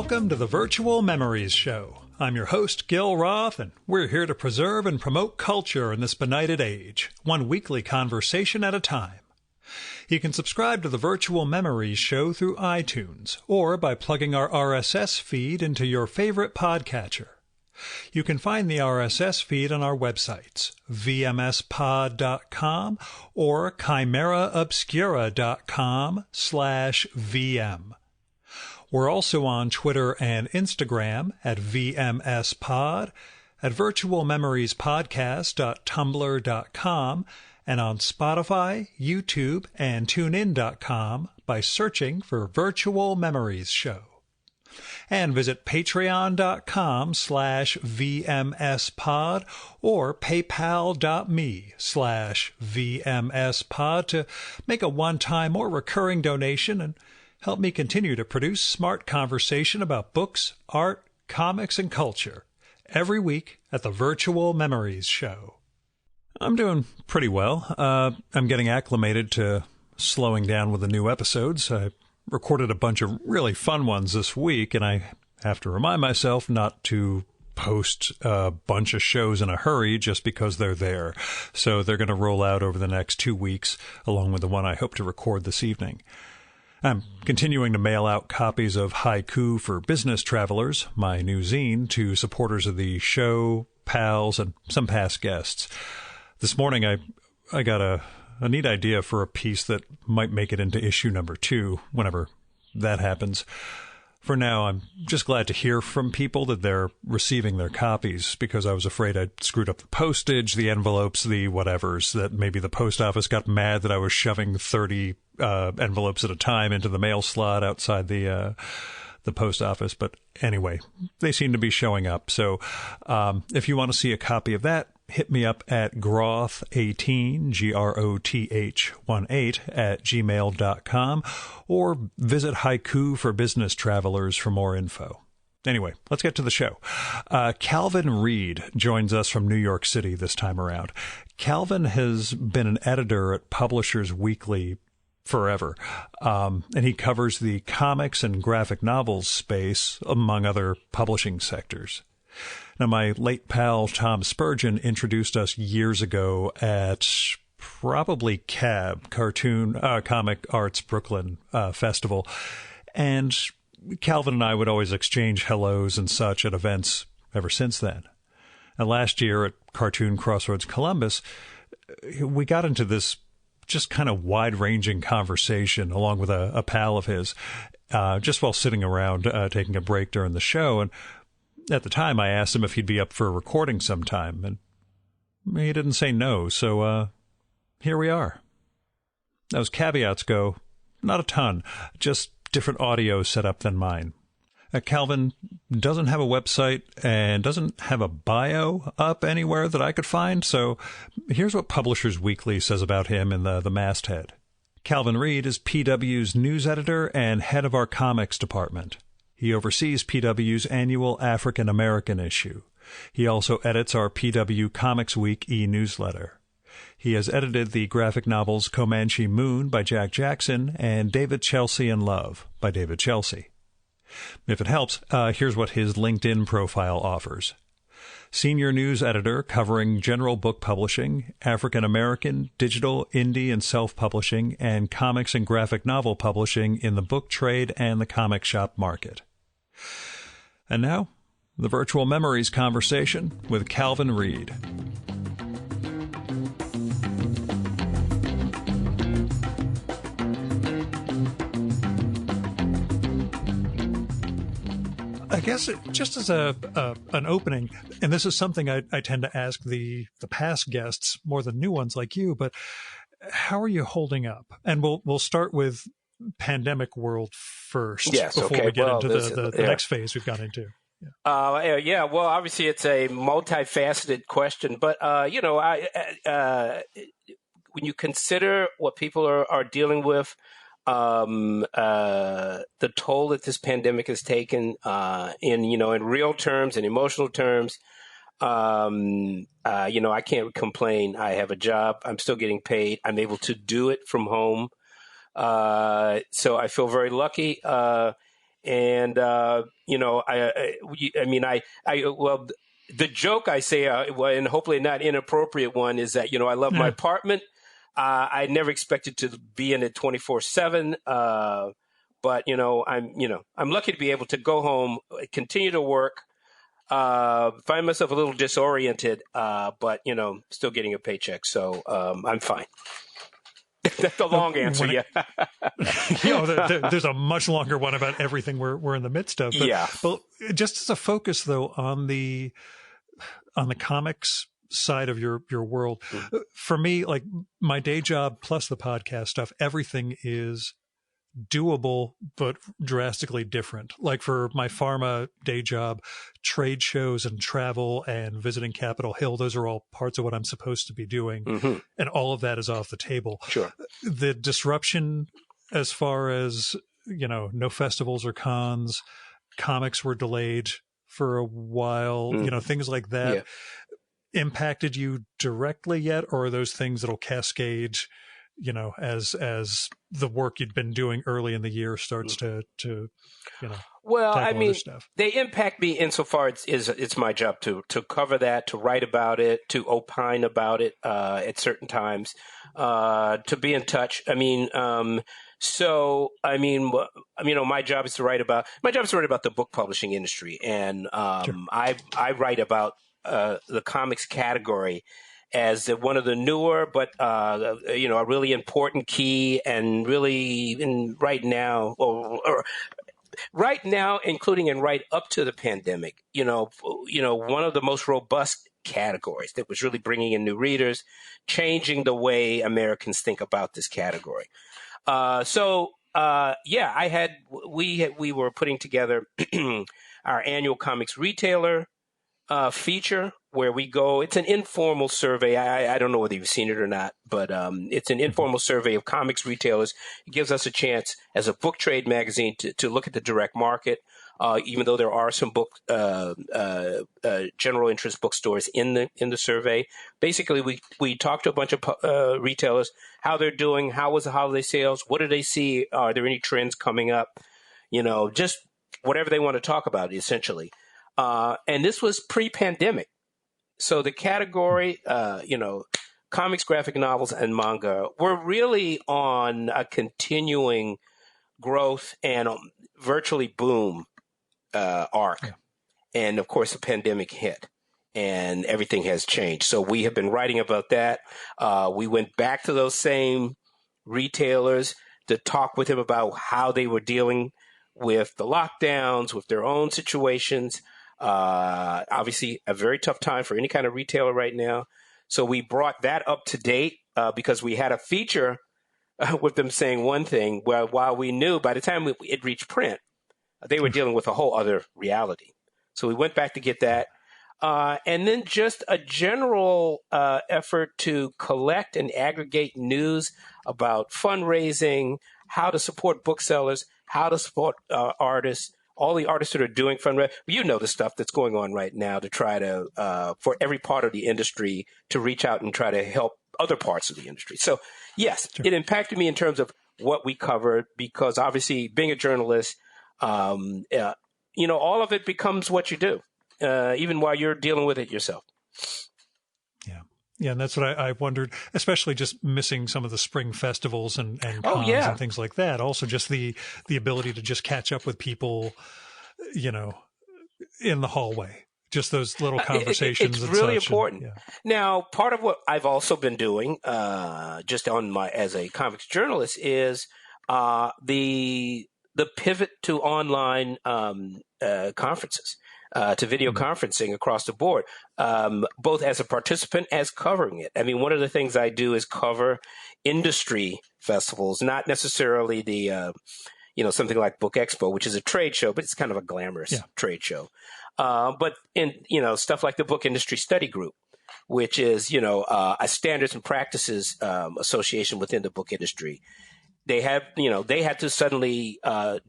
Welcome to the Virtual Memories Show. I'm your host, Gil Roth, and we're here to preserve and promote culture in this benighted age, one weekly conversation at a time. You can subscribe to the Virtual Memories Show through iTunes or by plugging our RSS feed into your favorite podcatcher. You can find the RSS feed on our websites, vmspod.com or chimeraobscura.com/VM. We're also on Twitter and Instagram at VMSPod, at virtualmemoriespodcast.tumblr.com, and on Spotify, YouTube, and TuneIn.com by searching for Virtual Memories Show. And visit patreon.com/VMSPod or paypal.me/VMSPod to make a one-time or recurring donation and help me continue to produce smart conversation about books, art, comics, and culture every week at the Virtual Memories Show. I'm doing pretty well. I'm getting acclimated to slowing down with the new episodes. I recorded a bunch of really fun ones this week, and I have to remind myself not to post a bunch of shows in a hurry just because they're there. So they're going to roll out over the next 2 weeks, along with the one I hope to record this evening. I'm continuing to mail out copies of Haiku for Business Travelers, my new zine, to supporters of the show, pals, and some past guests. This morning I got a neat idea for a piece that might make it into issue number 2, whenever that happens. For now, I'm just glad to hear from people that they're receiving their copies, because I was afraid I'd screwed up the postage, the envelopes, the whatevers, that maybe the post office got mad that I was shoving 30 envelopes at a time into the mail slot outside the post office. But anyway, they seem to be showing up. So if you want to see a copy of that, hit me up at groth18, GROTH18 at gmail.com, or visit Haiku for Business Travelers for more info. Anyway, let's get to the show. Calvin Reid joins us from New York City this time around. Calvin has been an editor at Publishers Weekly forever, and he covers the comics and graphic novels space, among other publishing sectors. Now, my late pal Tom Spurgeon introduced us years ago at probably CAB, Comic Arts Brooklyn Festival, and Calvin and I would always exchange hellos and such at events ever since then. And last year at Cartoon Crossroads Columbus, we got into this just kind of wide-ranging conversation along with a pal of his, just while sitting around taking a break during the show. And at the time, I asked him if he'd be up for a recording sometime, and he didn't say no, so here we are. Those caveats go, not a ton, just different audio set up than mine. Calvin doesn't have a website and doesn't have a bio up anywhere that I could find, so here's what Publishers Weekly says about him in the masthead. Calvin Reid is PW's news editor and head of our comics department. He oversees PW's annual African American issue. He also edits our PW Comics Week e-newsletter. He has edited the graphic novels Comanche Moon by Jack Jackson and David Chelsea in Love by David Chelsea. If it helps, here's what his LinkedIn profile offers. Senior news editor covering general book publishing, African American, digital, indie, and self-publishing, and comics and graphic novel publishing in the book trade and the comic shop market. And now, the Virtual Memories conversation with Calvin Reid. I guess just as an opening, and this is something I tend to ask the past guests more than new ones like you, but how are you holding up? And we'll start with pandemic world first, before we get into the next phase we've gone into. Well, obviously it's a multifaceted question, but when you consider what people are dealing with, the toll that this pandemic has taken in real terms and emotional terms, I can't complain. I have a job. I'm still getting paid. I'm able to do it from home. So I feel very lucky. And well, the joke I say, and hopefully not inappropriate one, is that I love my apartment. I never expected to be in it 24/7. But I'm lucky to be able to go home, continue to work, find myself a little disoriented, but still getting a paycheck. So I'm fine. That's the long answer. There's a much longer one about everything we're in the midst of. But just as a focus, though, on the comics side of your world, for me, like my day job plus the podcast stuff, everything is doable but drastically different. Like for my pharma day job, trade shows and travel and visiting Capitol Hill, those are all parts of what I'm supposed to be doing, and all of that is off the table. Sure. The disruption as far as no festivals or cons, comics were delayed for a while, things like that impacted you directly yet, or are those things that'll cascade as the work you'd been doing early in the year starts to well, I mean, stuff? They impact me insofar it's my job to cover that, to write about it, to opine about it at certain times, to be in touch. I mean, my job is to write about the book publishing industry, and I write about the comics category as one of the newer, but a really important key, and really right now, including and right up to the pandemic, one of the most robust categories that was really bringing in new readers, changing the way Americans think about this category. We were putting together our annual comics retailer feature, where we go. It's an informal survey. I don't know whether you've seen it or not, but it's an informal survey of comics retailers. It gives us a chance as a book trade magazine to look at the direct market, even though there are some book general interest bookstores in the survey. Basically, we talked to a bunch of retailers, how they're doing, how was the holiday sales, what do they see, are there any trends coming up, just whatever they want to talk about, essentially. And this was pre-pandemic. So the category, comics, graphic novels, and manga were really on a continuing growth and virtually boom arc. Yeah. And of course, the pandemic hit and everything has changed. So we have been writing about that. We went back to those same retailers to talk with them about how they were dealing with the lockdowns, with their own situations. Obviously a very tough time for any kind of retailer right now. So we brought that up to date because we had a feature with them saying one thing, while we knew by the time it reached print, they were dealing with a whole other reality. So we went back to get that. And then just a general effort to collect and aggregate news about fundraising, how to support booksellers, how to support artists, all the artists that are doing fundraising. The stuff that's going on right now to try to, for every part of the industry to reach out and try to help other parts of the industry. So yes, It impacted me in terms of what we covered, because obviously being a journalist, all of it becomes what you do, even while you're dealing with it yourself. Yeah, and that's what I wondered, especially just missing some of the spring festivals and cons and things like that. Also, just the ability to just catch up with people, in the hallway. Just those little conversations. It's really important. Now, part of what I've also been doing, just as a comics journalist, is the pivot to online conferences. To video conferencing across the board, both as a participant as covering it. I mean, one of the things I do is cover industry festivals, not necessarily the, something like Book Expo, which is a trade show, but it's kind of a glamorous trade show. But in, stuff like the Book Industry Study Group, which is, a standards and practices association within the book industry. They had to suddenly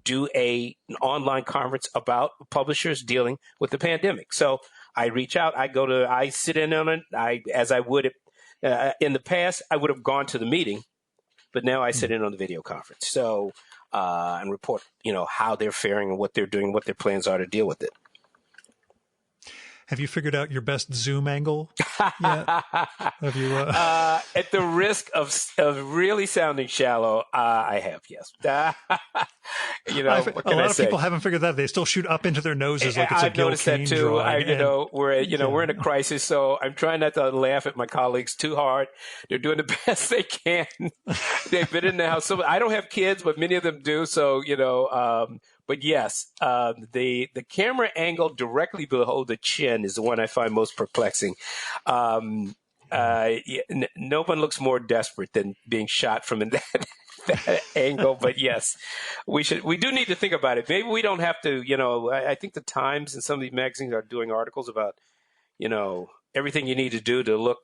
do an online conference about publishers dealing with the pandemic. So I reach out, I sit in on it. As I would in the past, I would have gone to the meeting, but now I sit in on the video conference. So and report, how they're faring and what they're doing, what their plans are to deal with it. Have you figured out your best Zoom angle yet? Have you? At the risk of really sounding shallow, I have, yes. What a can I lot of say? people haven't figured that. They still shoot up into their noses like it's a I've Gil noticed that Kane too. drawing. We're in a crisis, so I'm trying not to laugh at my colleagues too hard. They're doing the best they can. They've been in the house. So I don't have kids, but many of them do. So but yes, the camera angle directly below the chin is the one I find most perplexing. No one looks more desperate than being shot from that angle. But yes, we do need to think about it. Maybe we don't have to. I think the Times and some of these magazines are doing articles about everything you need to do to look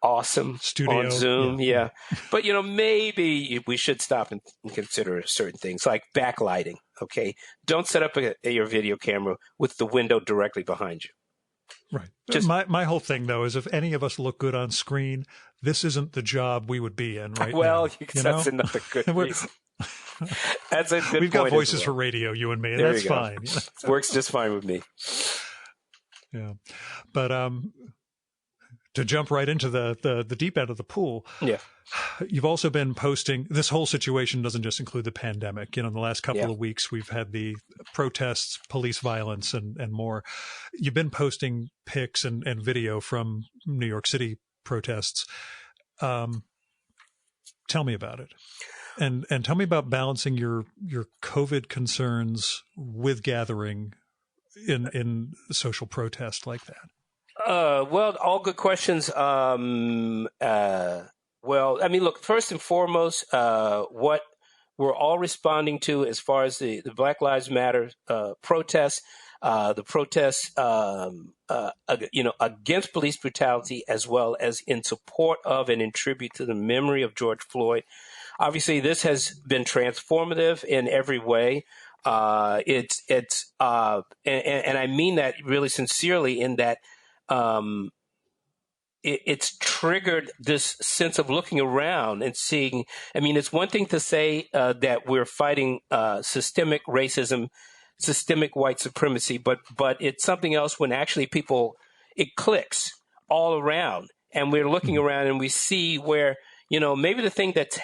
awesome on Zoom. Yeah. But, maybe we should stop and consider certain things like backlighting. Okay. Don't set up your video camera with the window directly behind you. Right. My whole thing, though, is if any of us look good on screen, this isn't the job we would be in right now. That's another good reason. That's a good point. We've got voices for radio, you and me, and that's fine. Works just fine with me. Yeah. But to jump right into the deep end of the pool. Yeah. You've also been posting, this whole situation doesn't just include the pandemic. In the last couple of weeks, we've had the protests, police violence, and more. You've been posting pics and video from New York City protests. Tell me about it. And tell me about balancing your COVID concerns with gathering in social protest like that. Well, all good questions. Look, first and foremost, what we're all responding to as far as the Black Lives Matter protests, the protests, against police brutality, as well as in support of and in tribute to the memory of George Floyd. Obviously, this has been transformative in every way. And I mean that really sincerely in that. It's triggered this sense of looking around and seeing. I mean, it's one thing to say that we're fighting systemic racism, systemic white supremacy, but it's something else when actually it clicks all around, and we're looking around and we see where maybe the thing that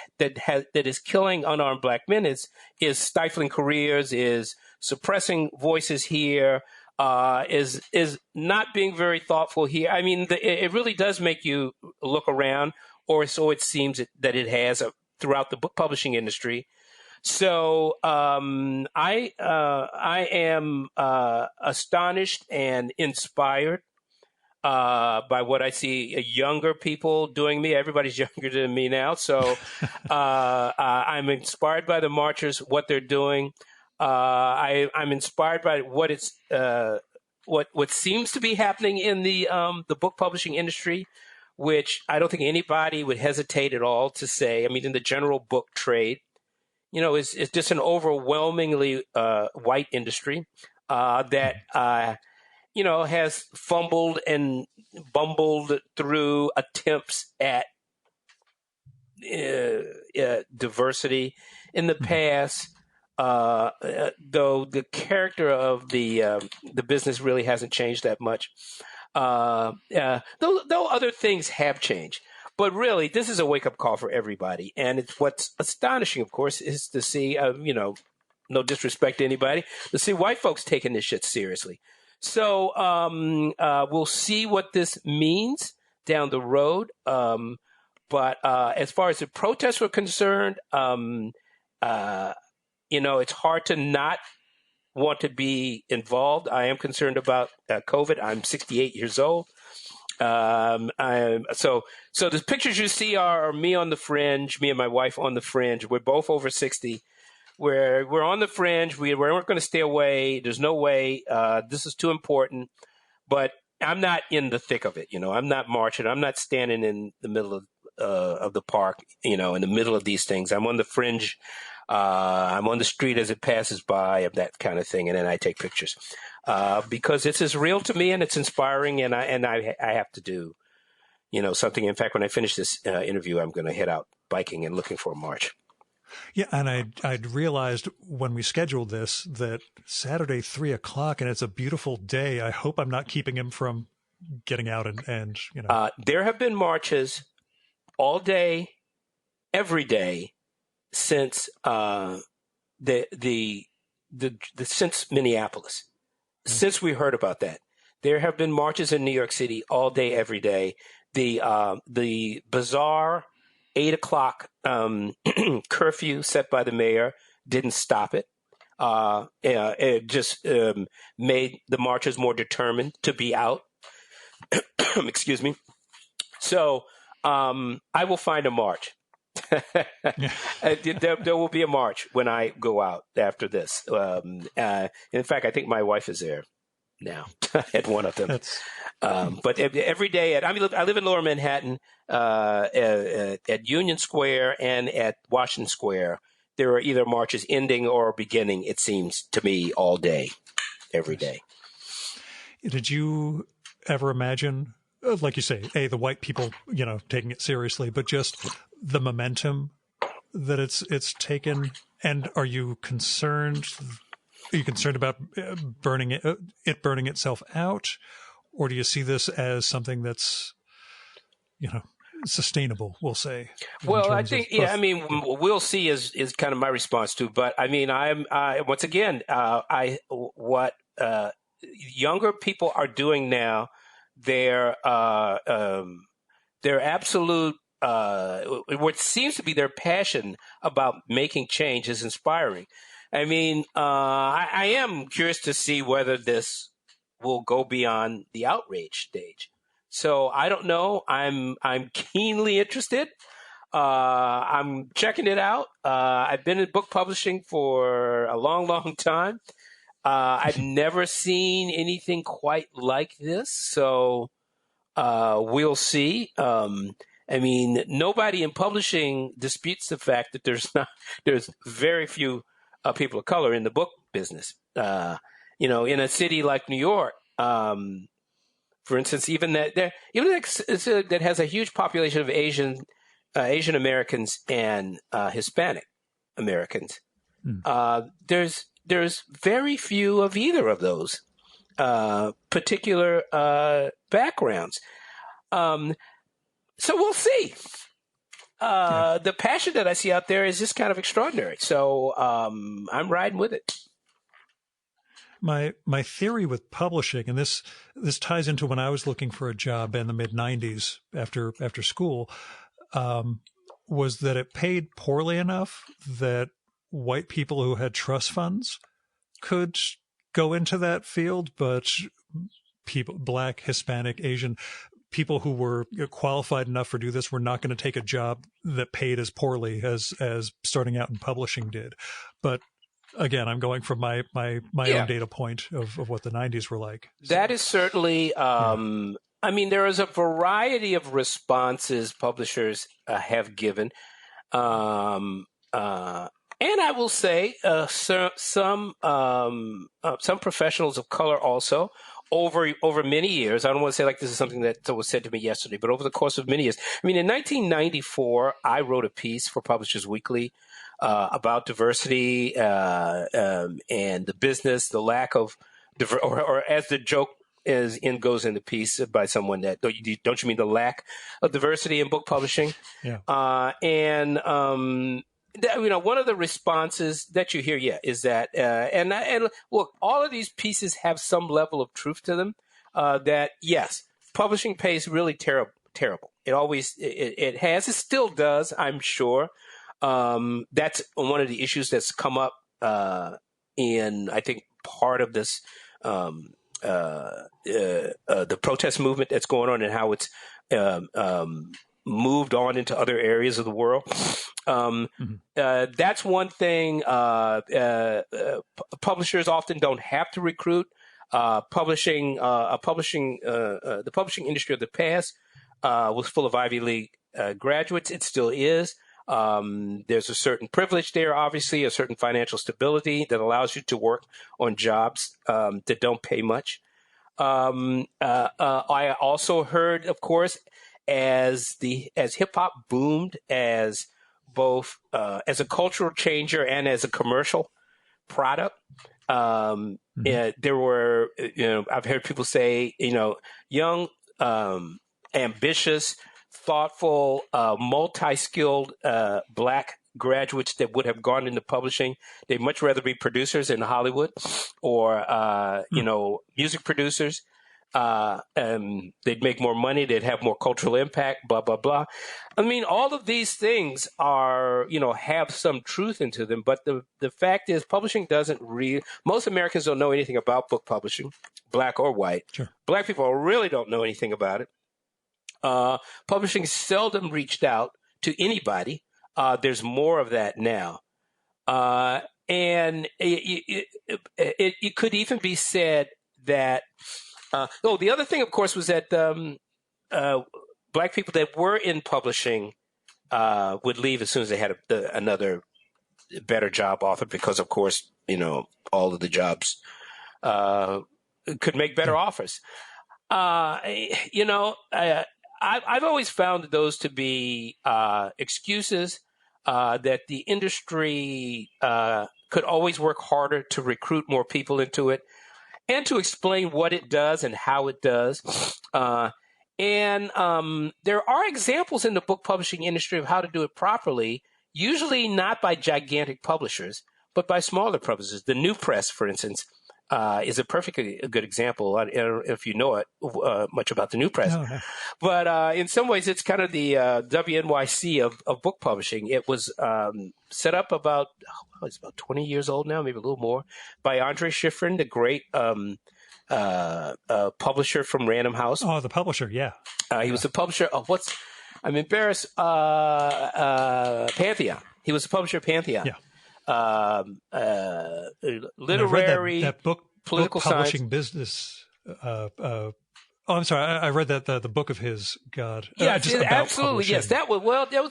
is killing unarmed Black men is stifling careers, is suppressing voices here. Is not being very thoughtful here. I mean, it really does make you look around, or so it seems that it has throughout the book publishing industry. So I am astonished and inspired by what I see younger people doing. Everybody's younger than me now, so I'm inspired by the marchers, what they're doing. I'm inspired by what seems to be happening in the book publishing industry, which I don't think anybody would hesitate at all to say. I mean, in the general book trade, it's just an overwhelmingly white industry that has fumbled and bumbled through attempts at diversity in the past. Though the character of the business really hasn't changed that much, though other things have changed. But really, this is a wake-up call for everybody. And what's astonishing, of course, is to see, no disrespect to anybody, to see white folks taking this shit seriously. So we'll see what this means down the road. But as far as the protests were concerned, it's hard to not want to be involved. I am concerned about COVID. I'm 68 years old. So the pictures you see are me on the fringe, me and my wife on the fringe. We're both over 60. We're on the fringe. We weren't going to stay away. There's no way. This is too important. But I'm not in the thick of it. I'm not marching. I'm not standing in the middle of the park, in the middle of these things. I'm on the fringe. I'm on the street as it passes by, of that kind of thing, and then I take pictures because it's as real to me and it's inspiring, and I have to do something. In fact, when I finish this interview, I'm going to head out biking and looking for a march. Yeah, and I'd realized when we scheduled this that Saturday 3 o'clock, and it's a beautiful day. I hope I'm not keeping him from getting out and There have been marches all day, every day since the since Minneapolis. Since we heard about that, there have been marches in New York City all day, every day. The bizarre 8 o'clock curfew set by the mayor didn't stop it. It just made the marchers more determined to be out. Excuse me. So I will find a march. There will be a march when I go out after this. In fact, I think my wife is there now at one of them. But every day, I live in Lower Manhattan, at Union Square and at Washington Square. There are either marches ending or beginning, it seems to me, all day, every day. Did you ever imagine, like you say, the white people, taking it seriously, but just the momentum that it's taken? And are you concerned? Are you concerned about burning itself out, or do you see this as something that's, sustainable? We'll say. Well, I think, we'll see is kind of my response to. But I mean, once again, what younger people are doing now, their absolute what seems to be their passion about making change is inspiring. I mean, I am curious to see whether this will go beyond the outrage stage. So I don't know. I'm keenly interested. I'm checking it out. I've been in book publishing for a long, long time. I've never seen anything quite like this. So we'll see. I mean, nobody in publishing disputes the fact that there's very few people of color in the book business. In a city like New York, for instance, even that has a huge population of Asian Americans and Hispanic Americans. There's very few of either of those particular backgrounds. So we'll see. The passion that I see out there is just kind of extraordinary. So I'm riding with it. My theory with publishing, and this ties into when I was looking for a job in the mid-'90s after school, was that it paid poorly enough that white people who had trust funds could go into that field, but Black, Hispanic, Asian people who were qualified enough to do this were not going to take a job that paid as poorly as starting out in publishing did. But again, I'm going from my own data point of what the 90s were like. So, that is certainly, I mean, there is a variety of responses publishers have given. And I will say some professionals of color also over many years. I don't want to say like this is something that was said to me yesterday, but over the course of many years. I mean, in 1994, I wrote a piece for Publishers Weekly about diversity and the business, the lack of or as the joke goes in the piece by someone that don't you mean the lack of diversity in book publishing? Yeah. One of the responses that you hear, is that, and look, all of these pieces have some level of truth to them. That yes, publishing pays really terrible. It always it has, it still does, I'm sure. That's one of the issues that's come up in, I think, part of this the protest movement that's going on and how it's moved on into other areas of the world. That's one thing. Publishers often don't have to recruit. The publishing industry of the past was full of Ivy League graduates. It still is. There's a certain privilege there, obviously, a certain financial stability that allows you to work on jobs that don't pay much. I also heard, of course, as hip hop boomed, as both as a cultural changer and as a commercial product. There were, I've heard people say, young, ambitious, thoughtful, multi-skilled Black graduates that would have gone into publishing. They'd much rather be producers in Hollywood or, music producers. They'd make more money. They'd have more cultural impact, blah, blah, blah. I mean, all of these things are, have some truth into them. But the fact is publishing doesn't most Americans don't know anything about book publishing, Black or white. Sure. Black people really don't know anything about it. Publishing seldom reached out to anybody. There's more of that now. And it could even be said that the other thing, of course, was that Black people that were in publishing would leave as soon as they had another better job offered because, of course, all of the jobs could make better offers. I've always found those to be excuses that the industry could always work harder to recruit more people into it and to explain what it does and how it does. And there are examples in the book publishing industry of how to do it properly, usually not by gigantic publishers, but by smaller publishers. The New Press, for instance, is a perfectly good example. I don't know if you know it much about the New Press. No. But in some ways, it's kind of the WNYC of book publishing. It was set up it's about 20 years old now, maybe a little more, by Andre Schifrin, the great publisher from Random House. Oh, the publisher, yeah. He was the publisher of I'm embarrassed, Pantheon. He was the publisher of Pantheon. Yeah. Literary, that book, political publishing science. Business. I'm sorry. I read that the book of his. God. Yeah, absolutely. Publishing. Yes, that was it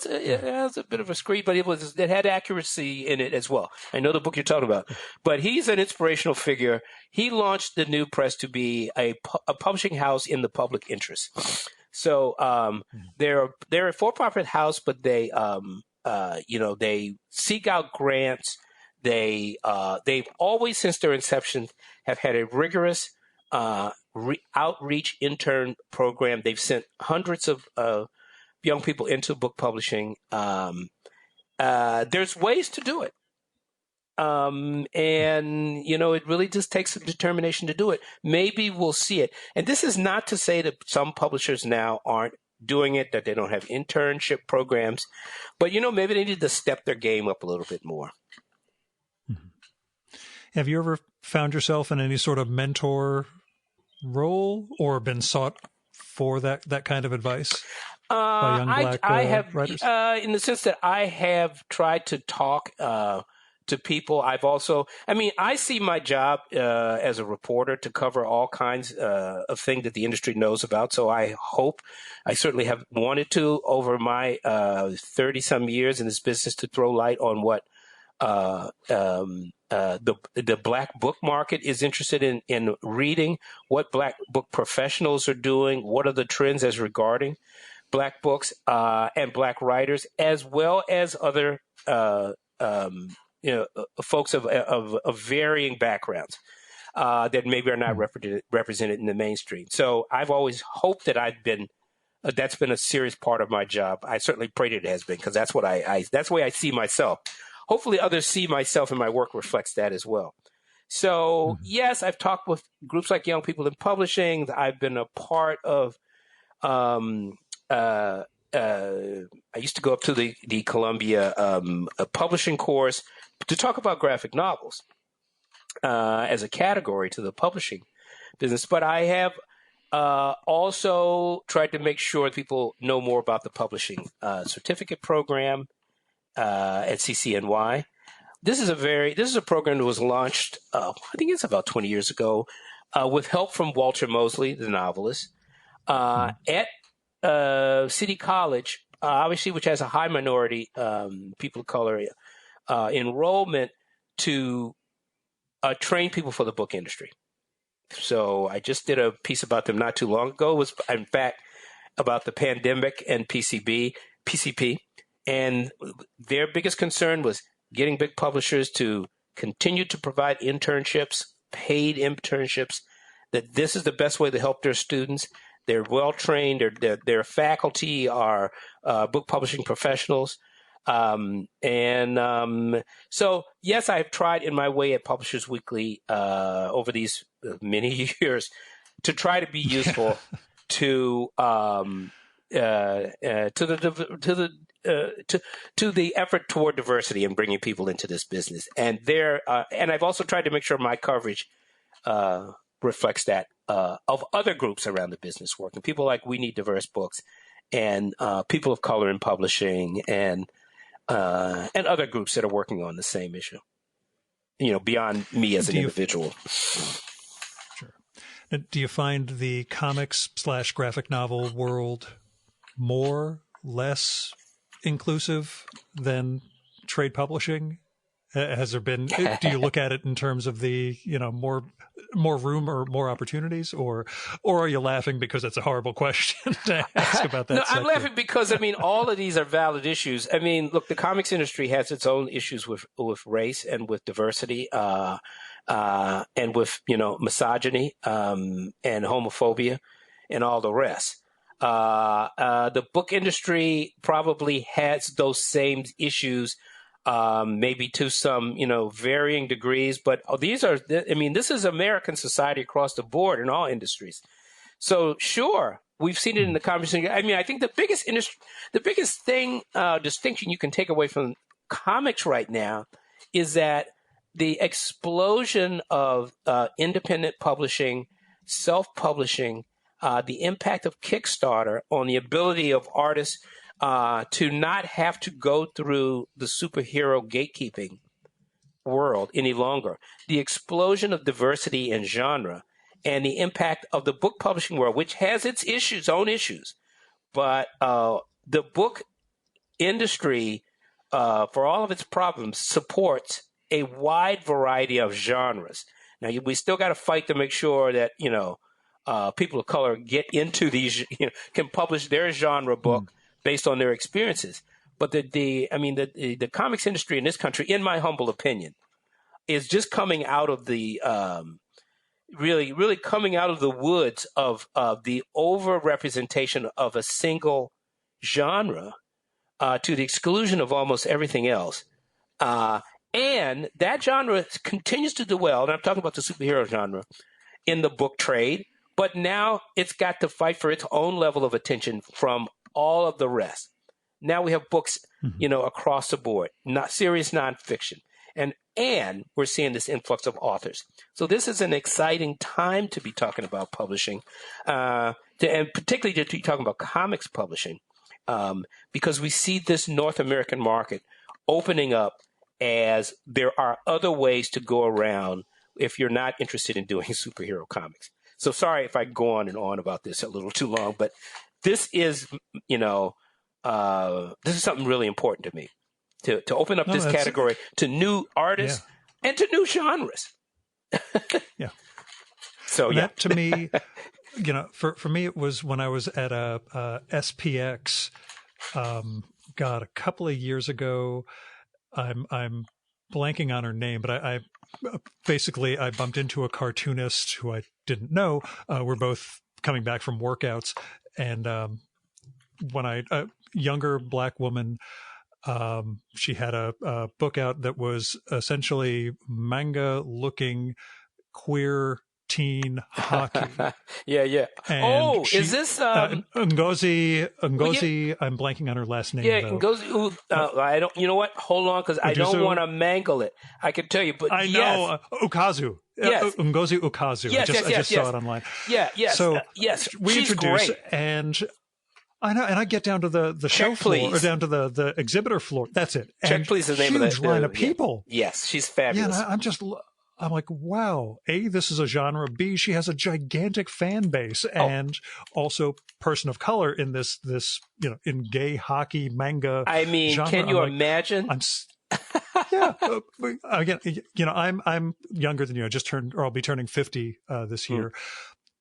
was a bit of a screed, but it had accuracy in it as well. I know the book you're talking about, but he's an inspirational figure. He launched the New Press to be a publishing house in the public interest. So they're a for-profit house, but they they seek out grants. They've always, since their inception, have had a rigorous outreach intern program. They've sent hundreds of young people into book publishing. There's ways to do it. And, it really just takes some determination to do it. Maybe we'll see it. And this is not to say that some publishers now aren't doing it, that they don't have internship programs, but, maybe they need to step their game up a little bit more. Have you ever found yourself in any sort of mentor role or been sought for that kind of advice by young Black writers? In the sense that I have tried to talk to people. I've also, I see my job as a reporter to cover all kinds of things that the industry knows about. So I certainly have wanted to, over my 30-some years in this business, to throw light on what the Black book market is interested in reading, what Black book professionals are doing, what are the trends as regarding Black books and Black writers, as well as other folks of varying backgrounds that maybe are not represented in the mainstream. So I've always hoped that that's been a serious part of my job. I certainly prayed it has been, because that's what that's the way I see myself. Hopefully others see myself and my work reflects that as well. So yes, I've talked with groups like Young People in Publishing. I've been a part of, I used to go up to the Columbia publishing course to talk about graphic novels as a category to the publishing business. But I have also tried to make sure people know more about the publishing certificate program at CCNY. This is a program that was launched, I think it's about 20 years ago, with help from Walter Mosley, the novelist, at City College, obviously, which has a high minority people of color enrollment, to train people for the book industry. So I just did a piece about them not too long ago. It was, in fact, about the pandemic and PCP. And their biggest concern was getting big publishers to continue to provide internships, paid internships, that this is the best way to help their students. They're well trained. Their faculty are book publishing professionals. So, yes, I've tried in my way at Publishers Weekly over these many years to try to be useful to the effort toward diversity and bringing people into this business. And and I've also tried to make sure my coverage reflects that of other groups around the business work, and people like We Need Diverse Books, and people of color in publishing, and other groups that are working on the same issue. Beyond me as an individual. Sure. Do you find the comics/graphic novel world more, less inclusive than trade publishing? Has there been, do you look at it in terms of the, more room or more opportunities, or are you laughing because it's a horrible question to ask about that? No, sector? I'm laughing because, all of these are valid issues. Look, the comics industry has its own issues with race and with diversity, and with, misogyny, and homophobia and all the rest. The book industry probably has those same issues, maybe to some, varying degrees. But this is American society across the board in all industries. So sure, we've seen it in the conversation. I think the biggest distinction you can take away from comics right now is that the explosion of independent publishing, self-publishing, the impact of Kickstarter on the ability of artists to not have to go through the superhero gatekeeping world any longer, the explosion of diversity in genre, and the impact of the book publishing world, which has its own issues. But the book industry, for all of its problems, supports a wide variety of genres. Now, we still got to fight to make sure that, people of color get into these, can publish their genre book based on their experiences. But the comics industry in this country, in my humble opinion, is just coming out of the really coming out of the woods of the overrepresentation of a single genre to the exclusion of almost everything else. And that genre continues to do well, and I'm talking about the superhero genre, in the book trade, but now it's got to fight for its own level of attention from all of the rest. Now we have books, across the board, not serious nonfiction. And we're seeing this influx of authors. So this is an exciting time to be talking about publishing, and particularly to be talking about comics publishing, because we see this North American market opening up as there are other ways to go around if you're not interested in doing superhero comics. So sorry if I go on and on about this a little too long, but this is, this is something really important to me, to open up this category to new artists and to new genres. Yeah. So that to me, for me, it was when I was at a SPX, a couple of years ago. I'm blanking on her name, but I basically bumped into a cartoonist who I didn't know. We're both coming back from workouts, and when a younger Black woman, she had a book out that was essentially manga-looking queer teen hockey. Yeah. And is this Ngozi? Yeah. I'm blanking on her last name. Yeah, though. Ngozi. I don't. You know what? Hold on, because I don't want to mangle it. I can tell you, but I know Ukazu. Yes. Ngozi Ukazu. Yes, I just saw it online. Yeah, yes. So yes, we she's introduce, great. and I know, and I get down to the show floor, or down to the exhibitor floor. That's it. Check, please, is the name of that. Huge line of people. Yes, she's fabulous. Yeah, I'm like, wow. A, this is a genre. B, she has a gigantic fan base, and also person of color in this in gay hockey manga. Genre. Can you imagine? Yeah. Again, I'm younger than you. I just turned, or I'll be turning 50 this year.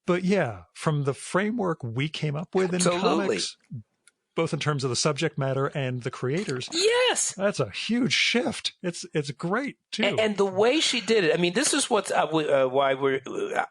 But yeah, from the framework we came up with in comics, both in terms of the subject matter and the creators. Yes. That's a huge shift. It's great too. And the way she did it, I mean, this is what's why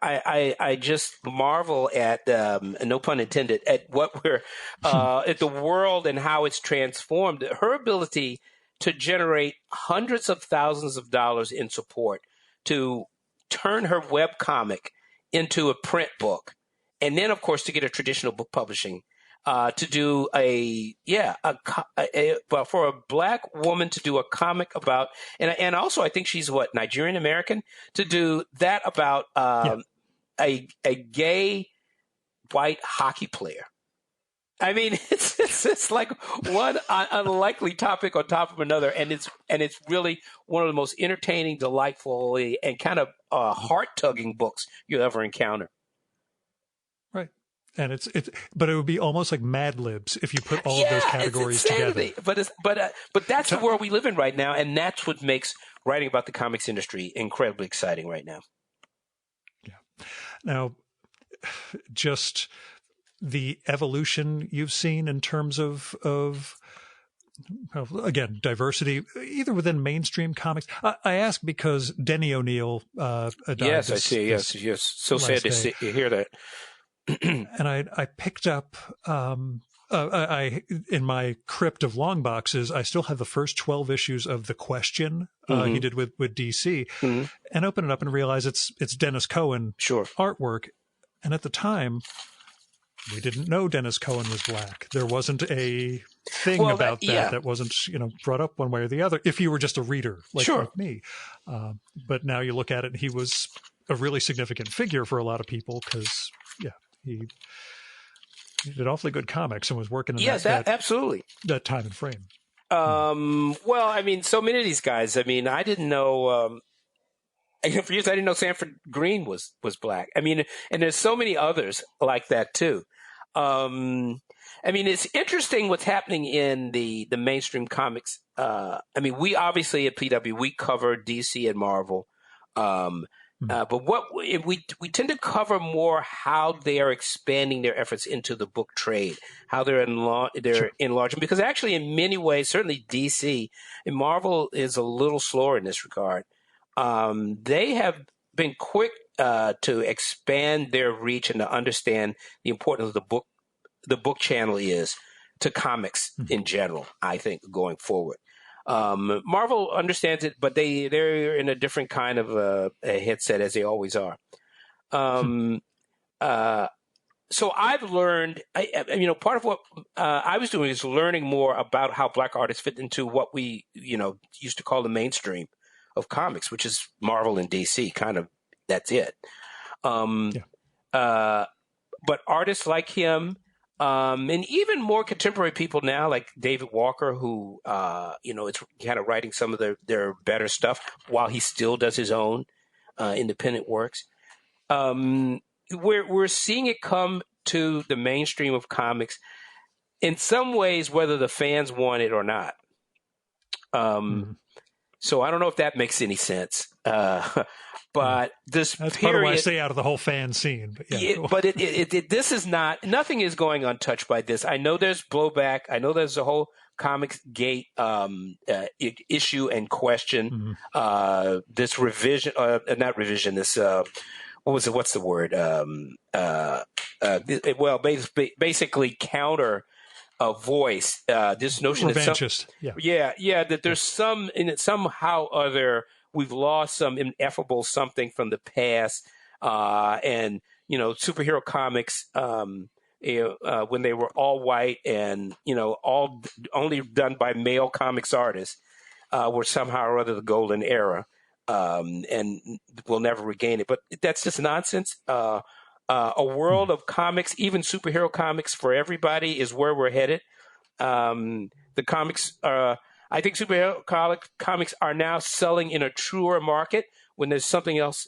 I just marvel at, no pun intended, at what we're, at the world and how it's transformed. Her ability to generate hundreds of thousands of dollars in support, to turn her web comic into a print book, and then, of course, to get a traditional book publishing, to do for a black woman to do a comic about, and also I think she's Nigerian American, to do that about a gay white hockey player. I mean, it's like one unlikely topic on top of another, and it's really one of the most entertaining, delightful, and kind of heart-tugging books you'll ever encounter. Right, and but it would be almost like Mad Libs if you put all of those categories together. But that's the world we live in right now, and that's what makes writing about the comics industry incredibly exciting right now. Yeah. Now, just the evolution you've seen in terms of again, diversity, either within mainstream comics. I ask because Denny O'Neil died. Yes, I see. Yes. So sad to hear that. And I picked up I in my crypt of long boxes, I still have the first 12 issues of The Question he did with DC, and open it up and realize it's Dennis Cohen artwork. And at the time, we didn't know Dennis Cohen was black. There wasn't a thing about that wasn't, brought up one way or the other, if you were just a reader like me. But now you look at it, and he was a really significant figure for a lot of people because, he did awfully good comics and was working in absolutely that time and frame. Well, I mean, so many of these guys, I mean, I didn't know, for years, I didn't know Sanford Green was black. I mean, and there's so many others like that too. I mean, it's interesting what's happening in the mainstream comics. I mean, we obviously at PW, we cover DC and Marvel. But what we tend to cover more how they are expanding their efforts into the book trade, how they're enlarging. Because actually, in many ways, certainly DC and Marvel is a little slower in this regard. They have been quick to expand their reach and to understand the importance of the book channel is to comics in general, I think, going forward. Marvel understands it, but they're in a different kind of a headset, as they always are. So I've learned, part of what I was doing is learning more about how black artists fit into what we, used to call the mainstream of comics, which is Marvel and DC. Kind of, that's it. But artists like him, and even more contemporary people now, like David Walker, who, is kind of writing some of their better stuff while he still does his own independent works. We're seeing it come to the mainstream of comics in some ways, whether the fans want it or not. So I don't know if that makes any sense. But that's part of why I stay out of the whole fan scene. But this is nothing is going untouched by this. I know there's blowback. I know there's a whole Comics Gate issue and question. This revision, not revision. This what's the word? Basically counter a voice. This notion revanchist. That there's somehow other. We've lost some ineffable something from the past, and superhero comics when they were all white and all only done by male comics artists were somehow or other the golden era, and we'll never regain it. But that's just nonsense. A world of comics, even superhero comics for everybody, is where we're headed. The comics I think superhero comics are now selling in a truer market when there's something else.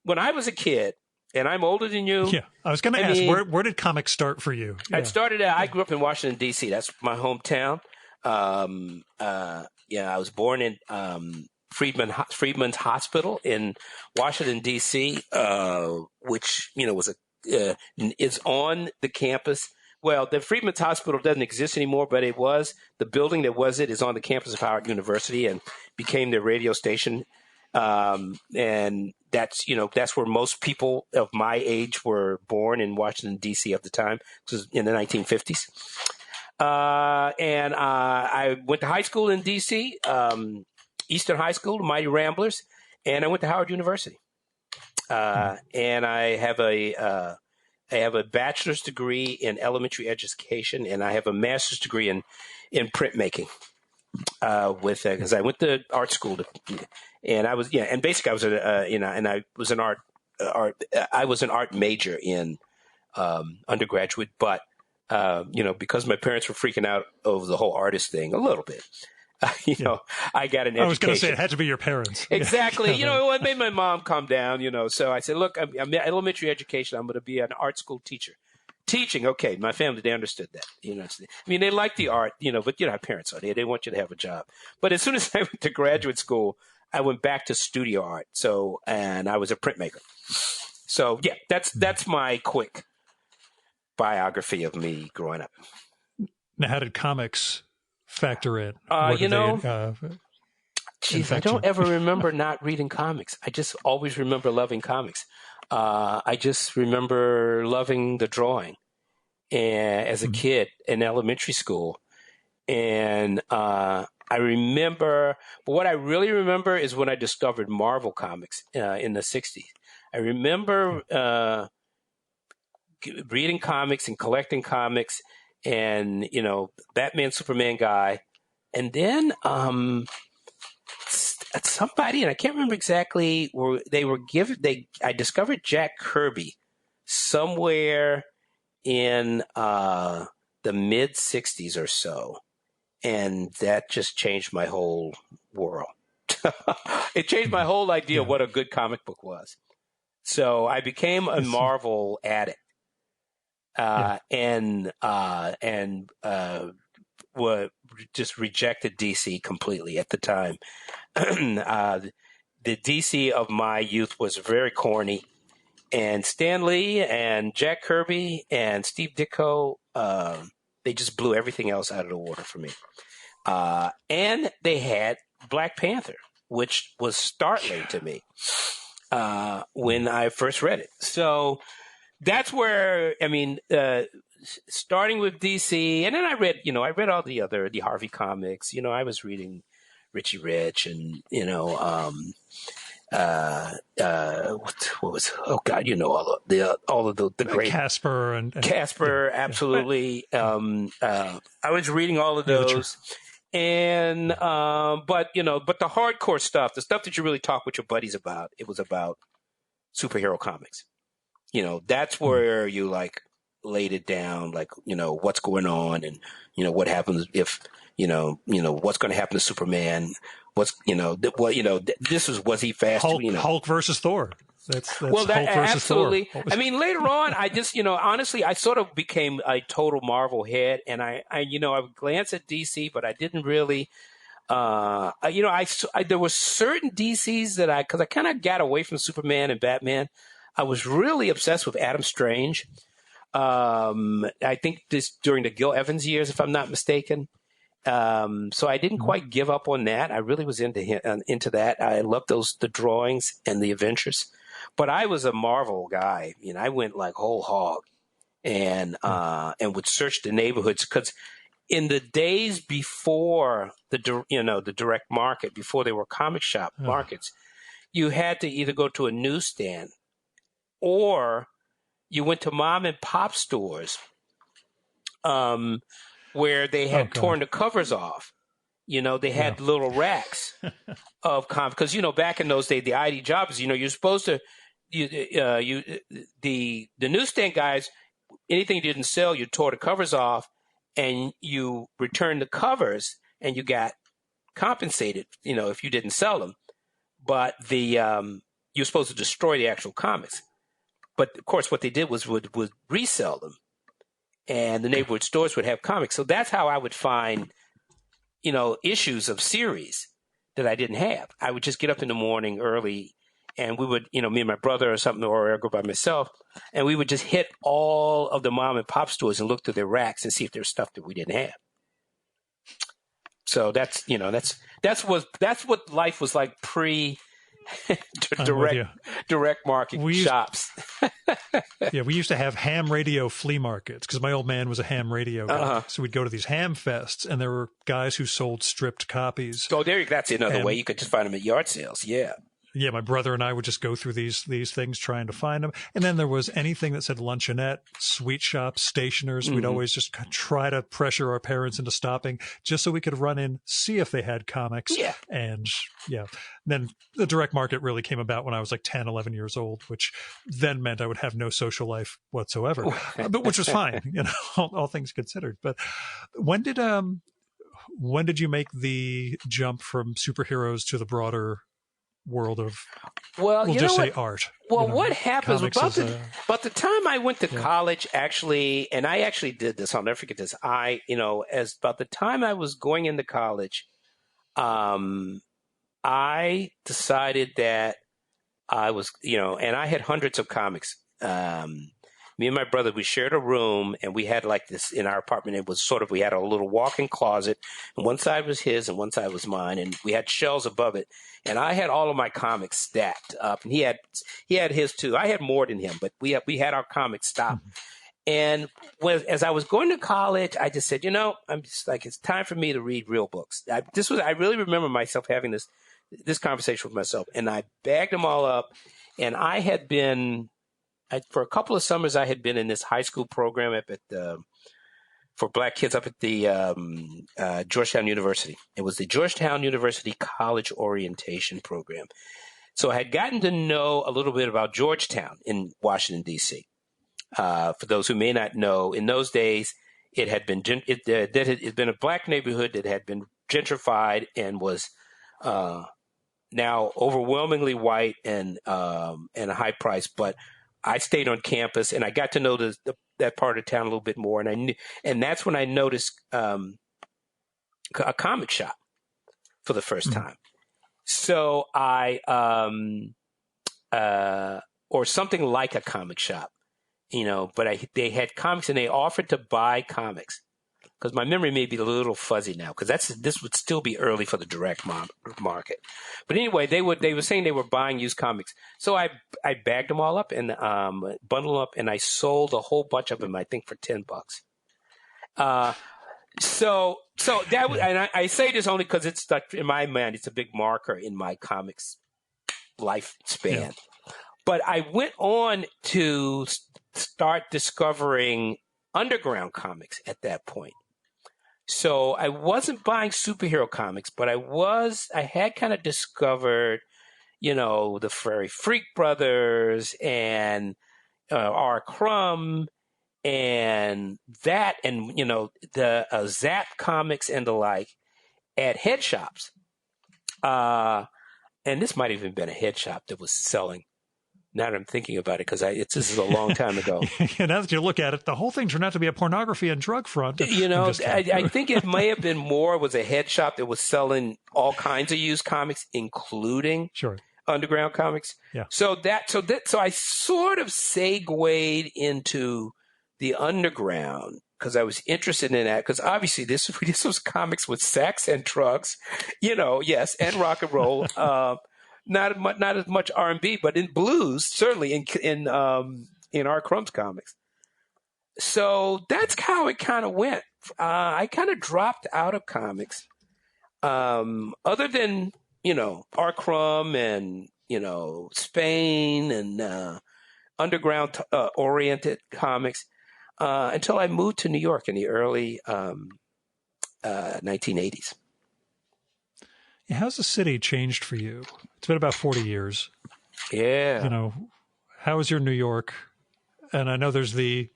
When I was a kid, and I'm older than you. Yeah, I was going to ask, where did comics start for you? I grew up in Washington, D.C. That's my hometown. I was born in Freedman's Hospital in Washington, D.C., which, is on the campus Well, the Freedmen's Hospital doesn't exist anymore, but it was the building that was it is on the campus of Howard University and became their radio station. And that's where most people of my age were born in Washington, D.C. at the time, which was in the 1950s. And I went to high school in D.C., Eastern High School, the Mighty Ramblers, and I went to Howard University. And I have a bachelor's degree in elementary education, and I have a master's degree in printmaking. Because I went to art school, and I was and basically I was and I was an art. I was an art major in undergraduate, but because my parents were freaking out over the whole artist thing a little bit. I got an education. I was going to say it had to be your parents. Exactly. It made my mom calm down, So I said, look, I'm elementary education. I'm going to be an art school teacher. Teaching, okay. My family, they understood that. They like the art, but how parents are. They want you to have a job. But as soon as I went to graduate school, I went back to studio art. And I was a printmaker. So, yeah, that's my quick biography of me growing up. Now, how did comics factor in? I don't ever remember not reading comics. I just always remember loving comics. I just remember loving the drawing as a kid in elementary school. And I remember, but what I really remember is when I discovered Marvel comics in the 60s. I remember reading comics and collecting comics and, Batman, Superman guy. And then somebody, and I can't remember exactly where I discovered Jack Kirby somewhere in the mid 60s or so. And that just changed my whole world. It changed my whole idea of what a good comic book was. So I became a Marvel addict. And just rejected DC completely at the time. The DC of my youth was very corny, and Stan Lee and Jack Kirby and Steve Ditko, they just blew everything else out of the water for me. And they had Black Panther, which was startling to me when I first read it. So that's where, starting with DC, and then I read all the Harvey comics. I was reading Richie Rich and, what was, oh God, all of the great Casper and Casper. Absolutely. I was reading all of those. And, but the hardcore stuff, the stuff that you really talk with your buddies about, it was about superhero comics. That's where you laid it down, what's going on and, what happens if, what's going to happen to Superman. Was he fast? Hulk versus Thor. That's Hulk versus absolutely. Thor. Later on, I just, honestly, I sort of became a total Marvel head, and I would glance at DC, but I didn't really, there were certain DCs that because I kind of got away from Superman and Batman. I was really obsessed with Adam Strange. I think this during the Gil Evans years, if I'm not mistaken. So I didn't quite give up on that. I really was into that. I loved the drawings and the adventures, but I was a Marvel guy. I went whole hog and would search the neighborhoods because in the days before the direct market, before there were comic shop markets, you had to either go to a newsstand or you went to mom and pop stores, where they had torn the covers off. They had little racks of comics. Because, back in those days, the ID jobs, you're supposed to, the newsstand guys, anything you didn't sell, you tore the covers off and you returned the covers and you got compensated, if you didn't sell them. But you're supposed to destroy the actual comics. But of course, what they did was would resell them. And the neighborhood stores would have comics. So that's how I would find, issues of series that I didn't have. I would just get up in the morning early and we would, me and my brother or something, or I go by myself, and we would just hit all of the mom and pop stores and look through their racks and see if there's stuff that we didn't have. So that's what life was like pre direct market shops. Yeah, we used to have ham radio flea markets because my old man was a ham radio guy. So we'd go to these ham fests, and there were guys who sold stripped copies. Oh, that's another way. You could just find them at yard sales. Yeah. Yeah, my brother and I would just go through these things trying to find them. And then there was anything that said luncheonette, sweet shops, stationers. We'd always just try to pressure our parents into stopping just so we could run in, see if they had comics. Yeah. And then the direct market really came about when I was like 10, 11 years old, which then meant I would have no social life whatsoever, but which was fine, all things considered. But when did you make the jump from superheroes to the broader world of, we'll just say art? Well, what happens about the time I went to college, actually, and I actually did this, I'll never forget this. As about the time I was going into college, I decided that I was, and I had hundreds of comics. Me and my brother, we shared a room, and we had like this in our apartment. It was we had a little walk-in closet, and one side was his and one side was mine, and we had shelves above it. And I had all of my comics stacked up, and he had his too. I had more than him, but we had our comics stocked. And as I was going to college, I just said, I'm just like, it's time for me to read real books. I really remember myself having this conversation with myself, and I bagged them all up, and I had been. For a couple of summers, I had been in this high school program for black kids up at the Georgetown University. It was the Georgetown University College Orientation Program. So I had gotten to know a little bit about Georgetown in Washington, D.C. For those who may not know, in those days, it had been a black neighborhood that had been gentrified and was now overwhelmingly white and a high price, but I stayed on campus, and I got to know that part of town a little bit more, and that's when I noticed a comic shop for the first time. So I or something like a comic shop, but they had comics, and they offered to buy comics. Because my memory may be a little fuzzy now, because this would still be early for the direct market. But anyway, they were saying they were buying used comics, so I bagged them all up and bundled them up, and I sold a whole bunch of them, I think, for $10. So that was, and I say this only because it's stuck in my mind. It's a big marker in my comics lifespan. Yeah. But I went on to start discovering underground comics at that point. So I wasn't buying superhero comics, but I had kind of discovered, the Furry Freak Brothers and R. Crumb and that, and, the Zap comics and the like at head shops. And this might have even been a head shop that was selling. Now that I'm thinking about it, because this is a long time ago. And now that you look at it, the whole thing turned out to be a pornography and drug front. I think it may have been more. It was a head shop that was selling all kinds of used comics, including underground comics. Yeah. So I sort of segued into the underground because I was interested in that. Because obviously this was comics with sex and drugs, yes, and rock and roll. Not as much R&B, but in blues, certainly in R. Crumb's comics. So that's how it kind of went. I kind of dropped out of comics, other than R. Crumb and Spain and underground oriented comics, until I moved to New York in the early 1980s. How's the city changed for you? It's been about 40 years. Yeah. How is your New York? And I know there's it's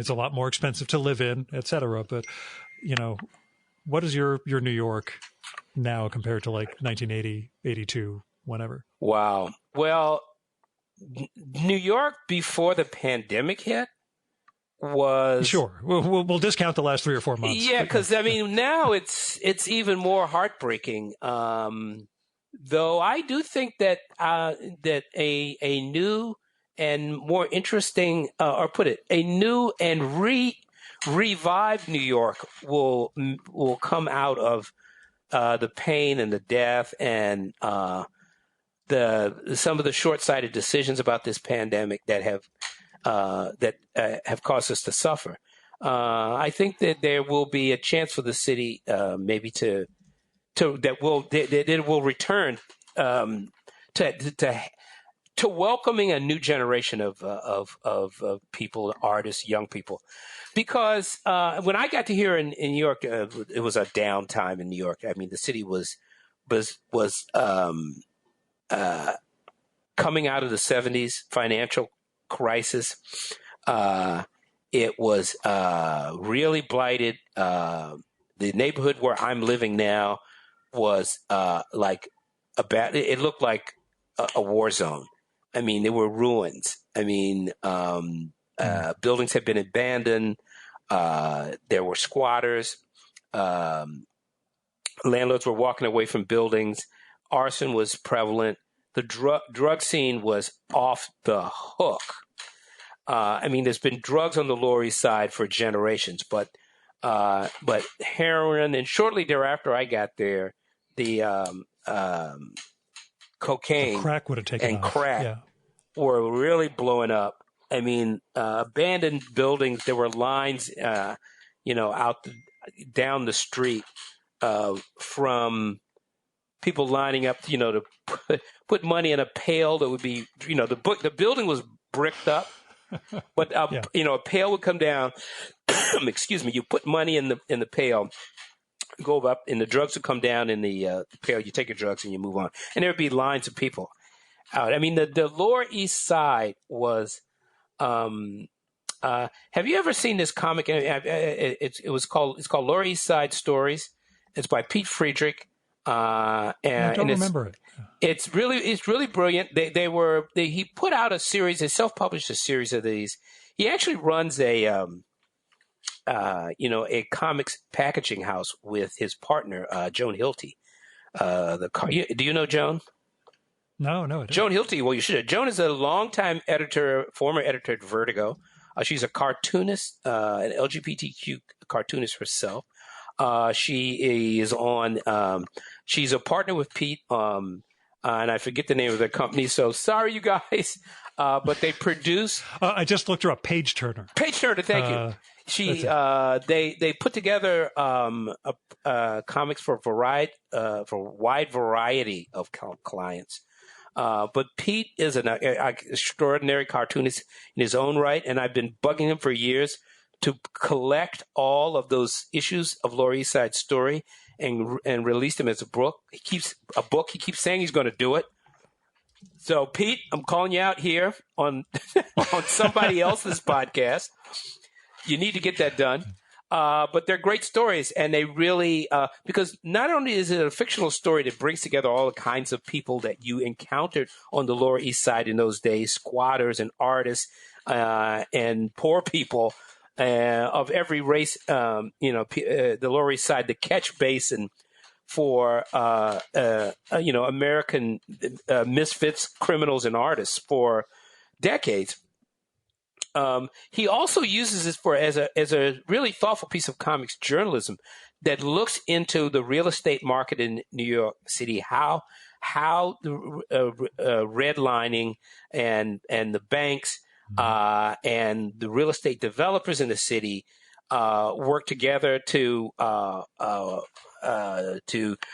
a lot more expensive to live in, et cetera. But, what is your New York now compared to like 1980, 82, whenever? Wow. Well, New York before the pandemic hit was sure. We'll discount the last 3 or 4 months. Yeah, because now it's even more heartbreaking. Though I do think that that a new and more interesting, or put it, a new and revived New York will come out of the pain and the death and the some of the short-sighted decisions about this pandemic that have caused us to suffer. I think that there will be a chance for the city maybe that it will return to welcoming a new generation of people, artists, young people, because when I got to here in New York, it was a downtime in New York. I mean, the city was coming out of the '70s financial crisis. It was really blighted. The neighborhood where I'm living now was like it looked like a war zone. I mean, there were ruins. I mean, buildings had been abandoned. There were squatters. Landlords were walking away from buildings. Arson was prevalent. The drug scene was off the hook. I mean, there's been drugs on the Lower East Side for generations, but heroin, and shortly thereafter I got there, the cocaine, the crack would have taken and off. Crack were really blowing up. I mean, abandoned buildings. There were lines, down the street from people lining up, to put money in a pail that would be, the building was bricked up, but a pail would come down. Excuse me. You put money in the pail, go up, and the drugs would come down in the pail. You take your drugs and you move on, and there would be lines of people out. I mean, the Lower East Side was. Have you ever seen this comic? It's called Lower East Side Stories. It's by Pete Friedrich. I don't remember it. It's really brilliant. He put out a series. They self-published a series of these. He actually runs a comics packaging house with his partner, Joan Hilty. Do you know Joan? No, I don't. Joan Hilty. Well, you should. Joan is a longtime former editor at Vertigo. She's a cartoonist, an LGBTQ cartoonist herself. She is on. She's a partner with Pete, and I forget the name of their company. So sorry, you guys. But they produce. I just looked her up. Page Turner. Page Turner. Thank you. They put together comics for a wide variety of clients. But Pete is an extraordinary cartoonist in his own right, and I've been bugging him for years to collect all of those issues of Lower East Side Story and release them as a book. He keeps saying he's going to do it. So, Pete, I'm calling you out here on on somebody else's podcast. You need to get that done. But they're great stories, and they really because not only is it a fictional story that brings together all the kinds of people that you encountered on the Lower East Side in those days, squatters and artists and poor people of every race, the Lower East Side, the catch basin for American misfits, criminals, and artists for decades. He also uses this as a really thoughtful piece of comics journalism that looks into the real estate market in New York City, how the redlining and the banks and the real estate developers in the city work together to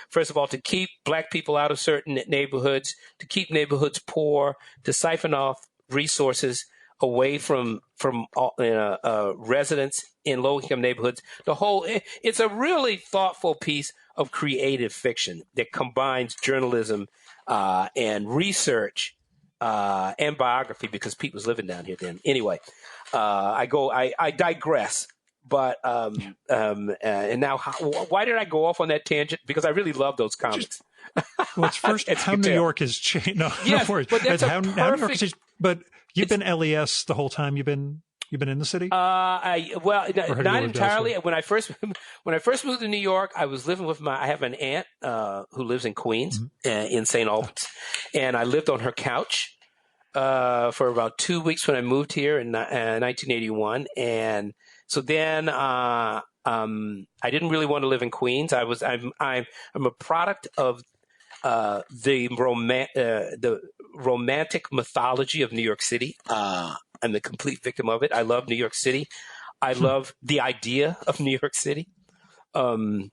first of all to keep Black people out of certain neighborhoods, to keep neighborhoods poor, to siphon off resources away from residents in low-income neighborhoods. It's a really thoughtful piece of creative fiction that combines journalism and research and biography, because Pete was living down here then. Anyway, I digress. But and now, why did I go off on that tangent? Because I really love those comics. Well, it's first how New York has changed. No, yes, no worries. But that's how New York has changed. But you've been LES the whole time you've been You've been in the city? Not entirely. Elsewhere? When I first moved to New York, I was living with I have an aunt who lives in Queens, in St. Albans, and I lived on her couch for about 2 weeks when I moved here in 1981, and so then I didn't really want to live in Queens. I'm a product of the romantic mythology of New York City. I'm the complete victim of it. I love New York City. I love the idea of New York City. I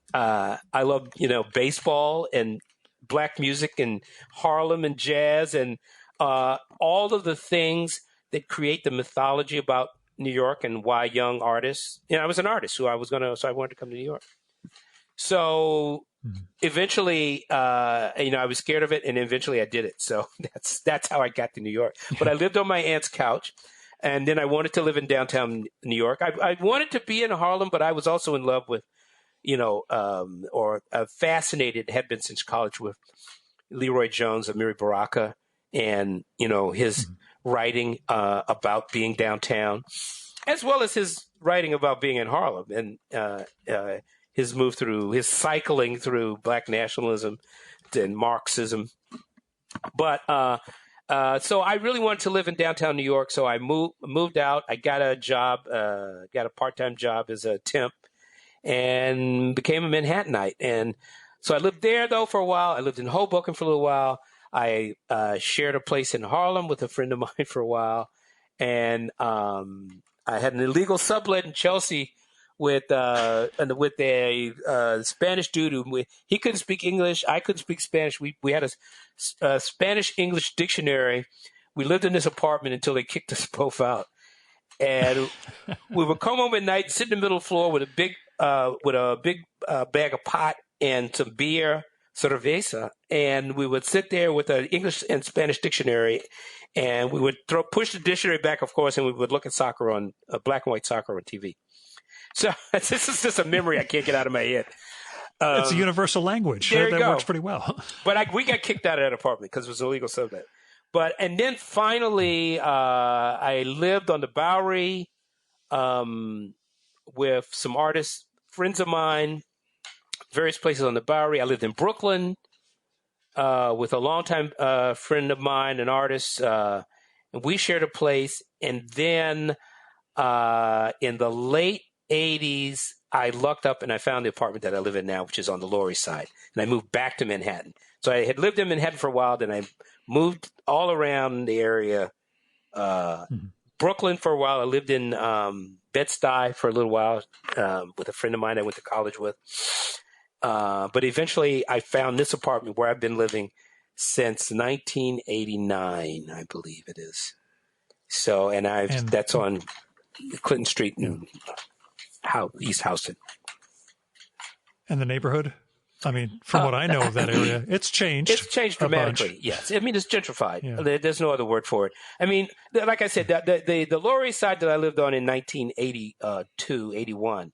love, baseball and black music and Harlem and jazz and all of the things that create the mythology about New York and why young artists. I was an artist so I wanted to come to New York. So eventually, I was scared of it, and eventually I did it. So that's how I got to New York. But I lived on my aunt's couch, and then I wanted to live in downtown New York. I wanted to be in Harlem, but I was also in love with, fascinated, had been since college with Leroy Jones, Amiri Baraka, and his writing about being downtown, as well as his writing about being in Harlem, and his cycling through Black nationalism and Marxism. But so I really wanted to live in downtown New York, so I moved out. I got a job, got a part-time job as a temp, and became a Manhattanite. And so I lived there, though, for a while. I lived in Hoboken for a little while. I shared a place in Harlem with a friend of mine for a while. And I had an illegal sublet in Chelsea with a Spanish dude who he couldn't speak English. I couldn't speak Spanish. We had a Spanish-English dictionary. We lived in this apartment until they kicked us both out. And we would come home at night, sit in the middle of the floor with a big bag of pot and some beer, cerveza, and we would sit there with an English and Spanish dictionary, and we would push the dictionary back, of course, and we would look at soccer on black and white soccer on TV. So this is just a memory I can't get out of my head. It's a universal language. That works pretty well. But we got kicked out of that apartment because it was illegal sublet. And then finally, I lived on the Bowery with some artists, friends of mine, various places on the Bowery. I lived in Brooklyn with a longtime friend of mine, an artist, and we shared a place. And then in the late 80s, I lucked up and I found the apartment that I live in now, which is on the Lower East Side. And I moved back to Manhattan. So I had lived in Manhattan for a while, then I moved all around the area. Brooklyn for a while. I lived in Bed-Stuy for a little while with a friend of mine I went to college with. But eventually I found this apartment where I've been living since 1989, I believe it is. So, that's on Clinton Street in East Houston. And the neighborhood? I mean, from what I know of that area, it's changed. It's changed dramatically, yes. I mean, it's gentrified. Yeah. There's no other word for it. I mean, like I said, the Lower East Side that I lived on in 1982, 81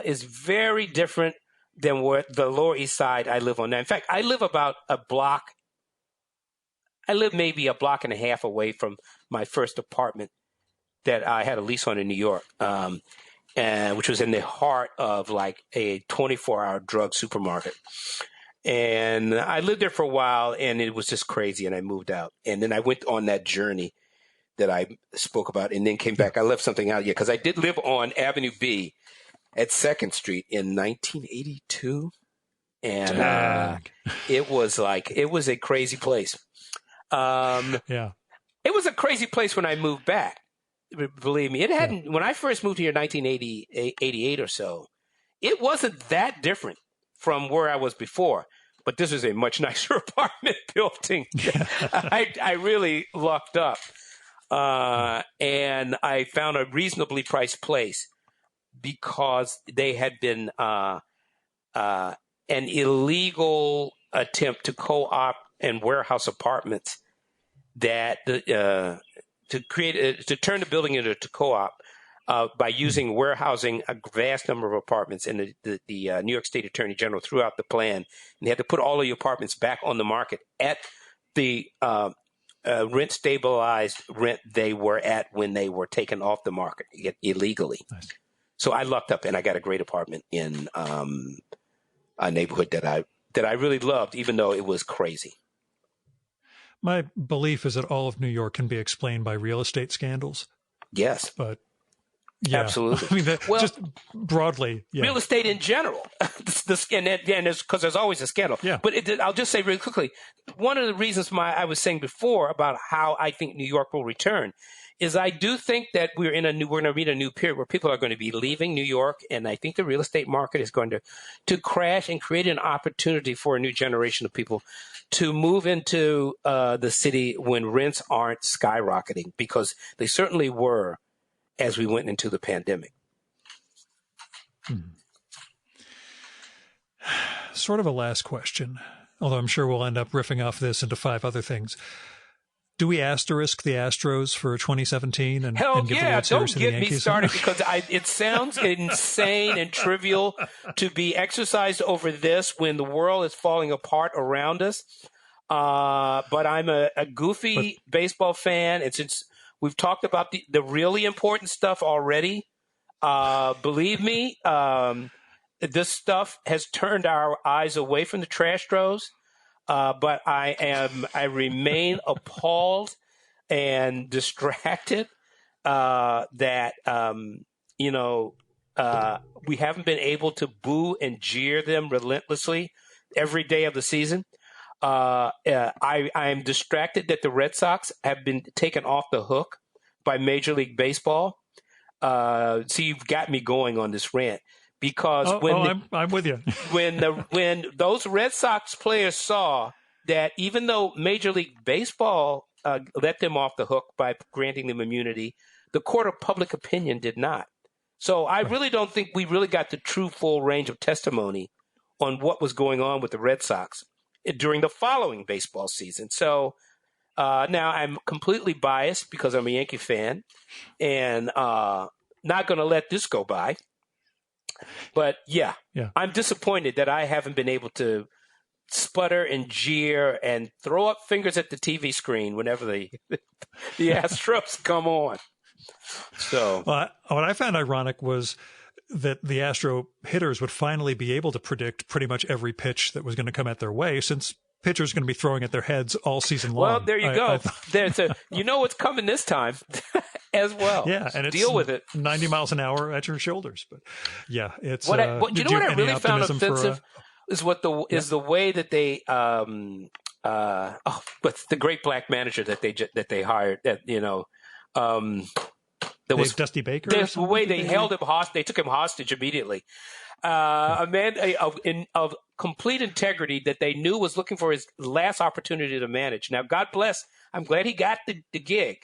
is very different than what the Lower East Side I live on now. In fact, I live about maybe a block and a half away from my first apartment that I had a lease on in New York, which was in the heart of like a 24-hour drug supermarket. And I lived there for a while, and it was just crazy, and I moved out. And then I went on that journey that I spoke about and then came back. I left something out, because I did live on Avenue B at 2nd Street in 1982. And it was a crazy place. It was a crazy place when I moved back. Believe me, it hadn't. When I first moved here in 1988 or so, it wasn't that different from where I was before. But this was a much nicer apartment building. I really lucked up, and I found a reasonably priced place because they had been an illegal attempt to co-op and warehouse apartments that to turn the building into a co-op by using warehousing a vast number of apartments. And the New York State Attorney General threw out the plan, and they had to put all of the apartments back on the market at the rent stabilized rent they were at when they were taken off the market illegally. Nice. So I lucked up and I got a great apartment in a neighborhood that I really loved, even though it was crazy. My belief is that all of New York can be explained by real estate scandals. Yes. But yeah, absolutely. I mean, just broadly, yeah. Real estate in general, and because there's always a scandal. Yeah. But I'll just say really quickly, one of the reasons I was saying before about how I think New York will return is I do think that we're going to meet a new period where people are going to be leaving New York, and I think the real estate market is going to crash and create an opportunity for a new generation of people to move into the city when rents aren't skyrocketing, because they certainly were as we went into the pandemic. Sort of a last question, although I'm sure we'll end up riffing off this into 5 other things. Do we asterisk the Astros for 2017 and give the World Series to the Yankees? Don't get me started because it sounds insane and trivial to be exercised over this when the world is falling apart around us. But I'm a goofy baseball fan. We've talked about the really important stuff already. Believe me, this stuff has turned our eyes away from the Trastros. But I remain appalled and distracted that we haven't been able to boo and jeer them relentlessly every day of the season. I am distracted that the Red Sox have been taken off the hook by Major League Baseball. So you've got me going on this rant. Because I'm with you. when those Red Sox players saw that even though Major League Baseball let them off the hook by granting them immunity, the court of public opinion did not. So I really don't think we really got the true full range of testimony on what was going on with the Red Sox during the following baseball season. So now I'm completely biased because I'm a Yankee fan and not going to let this go by. But yeah, I'm disappointed that I haven't been able to sputter and jeer and throw up fingers at the TV screen whenever the Astros come on. So what I found ironic was that the Astro hitters would finally be able to predict pretty much every pitch that was going to come at their way, since pitchers are going to be throwing at their heads all season long. Well, there you go. You know what's coming this time as well. Yeah, and deal with it. 90 miles an hour at your shoulders. But yeah, it's you know what I really found offensive is the way that they but the great black manager that they hired, that was Dusty Baker. The way they held him hostage, they took him hostage immediately. A man of complete integrity that they knew was looking for his last opportunity to manage. Now, God bless. I'm glad he got the gig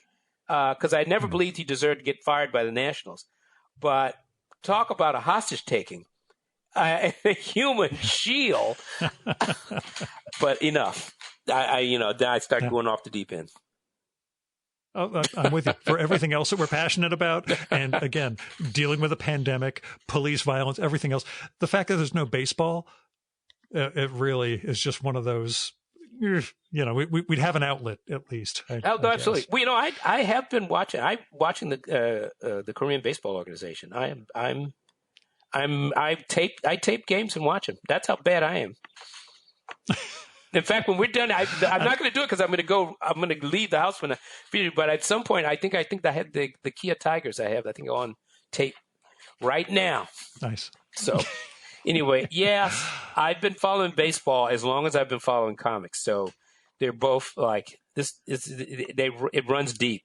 because I never believed he deserved to get fired by the Nationals. But talk about a hostage taking, a human shield. But enough. Then I start going off the deep end. Oh, I'm with you. For everything else that we're passionate about, and again, dealing with a pandemic, police violence, everything else, the fact that there's no baseball, it really is just one of those. We'd have an outlet at least. Absolutely. Well, I have been watching. I'm watching the Korean Baseball Organization. I tape games and watch them. That's how bad I am. In fact, when we're done, I'm not going to do it because I'm going to leave the house when but at some point, I think I had the Kia Tigers I think on tape right now. Nice. So anyway, yes, I've been following baseball as long as I've been following comics. So they're both like this. It runs deep.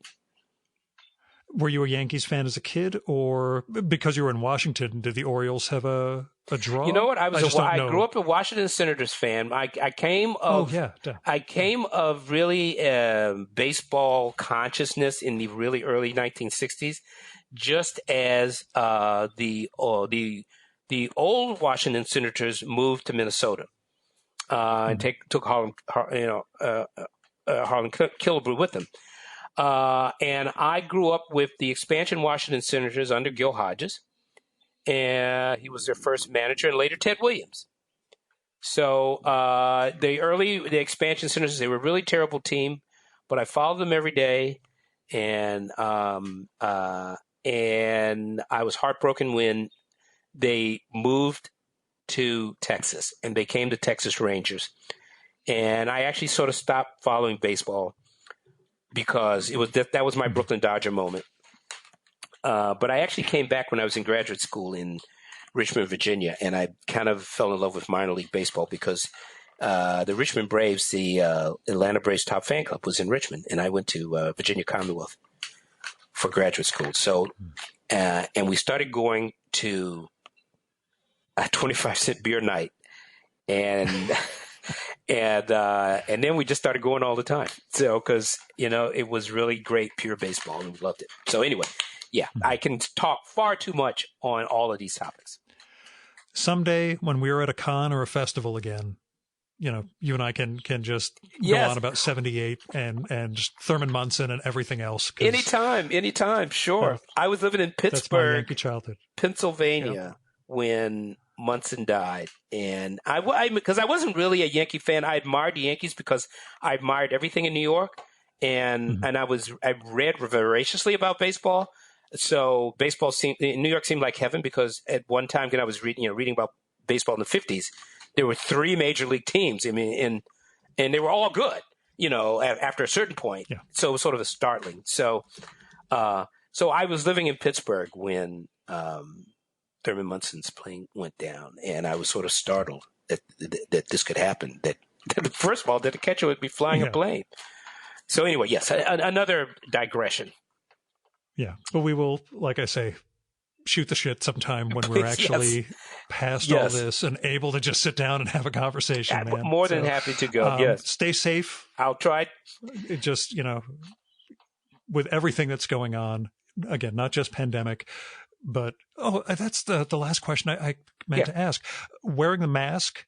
Were you a Yankees fan as a kid, or because you were in Washington, did the Orioles have a draw? You know what? I grew up a Washington Senators fan. I came of really baseball consciousness in the really early 1960s, just as the old Washington Senators moved to Minnesota and took Harlan Killebrew with them. And I grew up with the expansion Washington Senators under Gil Hodges, and he was their first manager, and later Ted Williams. So the expansion Senators, they were a really terrible team, but I followed them every day, and I was heartbroken when they moved to Texas and they came to Texas Rangers. And I actually sort of stopped following baseball because that was my Brooklyn Dodger moment. But I actually came back when I was in graduate school in Richmond, Virginia, and I kind of fell in love with minor league baseball because the Richmond Braves, the Atlanta Braves top fan club, was in Richmond, and I went to Virginia Commonwealth for graduate school. So, and we started going to a 25-cent beer night, and and then we just started going all the time. So, because it was really great, pure baseball, and we loved it. So anyway, yeah, I can talk far too much on all of these topics. Someday, when we're at a con or a festival again, you and I can just go on about 78 and just Thurman Munson and everything else. Anytime, sure. I was living in Pittsburgh, that's my Yankee childhood, Pennsylvania, when Munson died, and because I wasn't really a Yankee fan. I admired the Yankees because I admired everything in New York, and I read voraciously about baseball. So baseball in New York seemed like heaven because at one time when I was reading about baseball in the 50s, there were 3 major league teams. I mean, and they were all good, after a certain point. Yeah. So it was sort of startling. So I was living in Pittsburgh when Thurman Munson's plane went down, and I was sort of startled that this could happen. That first of all, that the catcher would be flying a plane. So anyway, yes, another digression. Yeah, but we will, like I say, shoot the shit sometime when we're actually past all this and able to just sit down and have a conversation, man. More than happy to go, yes. Stay safe. I'll try. It just, with everything that's going on, again, not just pandemic, but, that's the last question I meant to ask. Wearing the mask,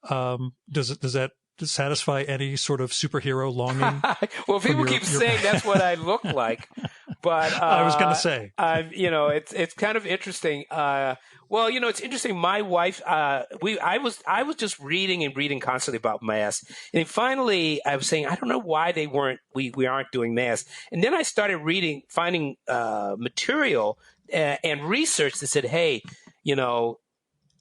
does that satisfy any sort of superhero longing? Well, people keep saying that's what I look like, but I was going to say, it's kind of interesting. It's interesting. My wife, I was just reading constantly about masks, and finally I was saying I don't know why we aren't doing masks, and then I started finding material and research that said, hey,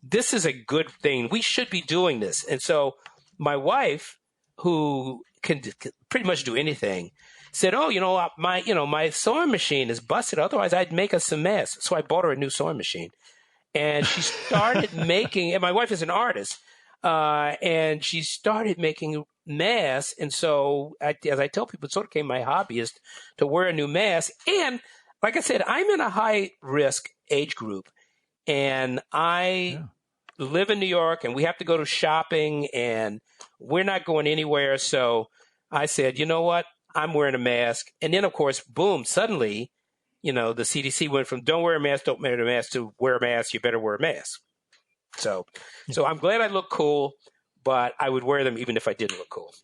this is a good thing. We should be doing this, and so. My wife, who can pretty much do anything, said, my sewing machine is busted. Otherwise, I'd make us some masks. So I bought her a new sewing machine. And she started making, and my wife is an artist, and she started making masks. And so, as I tell people, it sort of became my hobby is to wear a new mask. And like I said, I'm in a high-risk age group, and live in New York, and we have to go to shopping, and we're not going anywhere. So I said, you know what? I'm wearing a mask. And then, of course, boom, suddenly, the CDC went from don't wear a mask, don't wear a mask, to wear a mask, you better wear a mask. So I'm glad I look cool, but I would wear them even if I didn't look cool.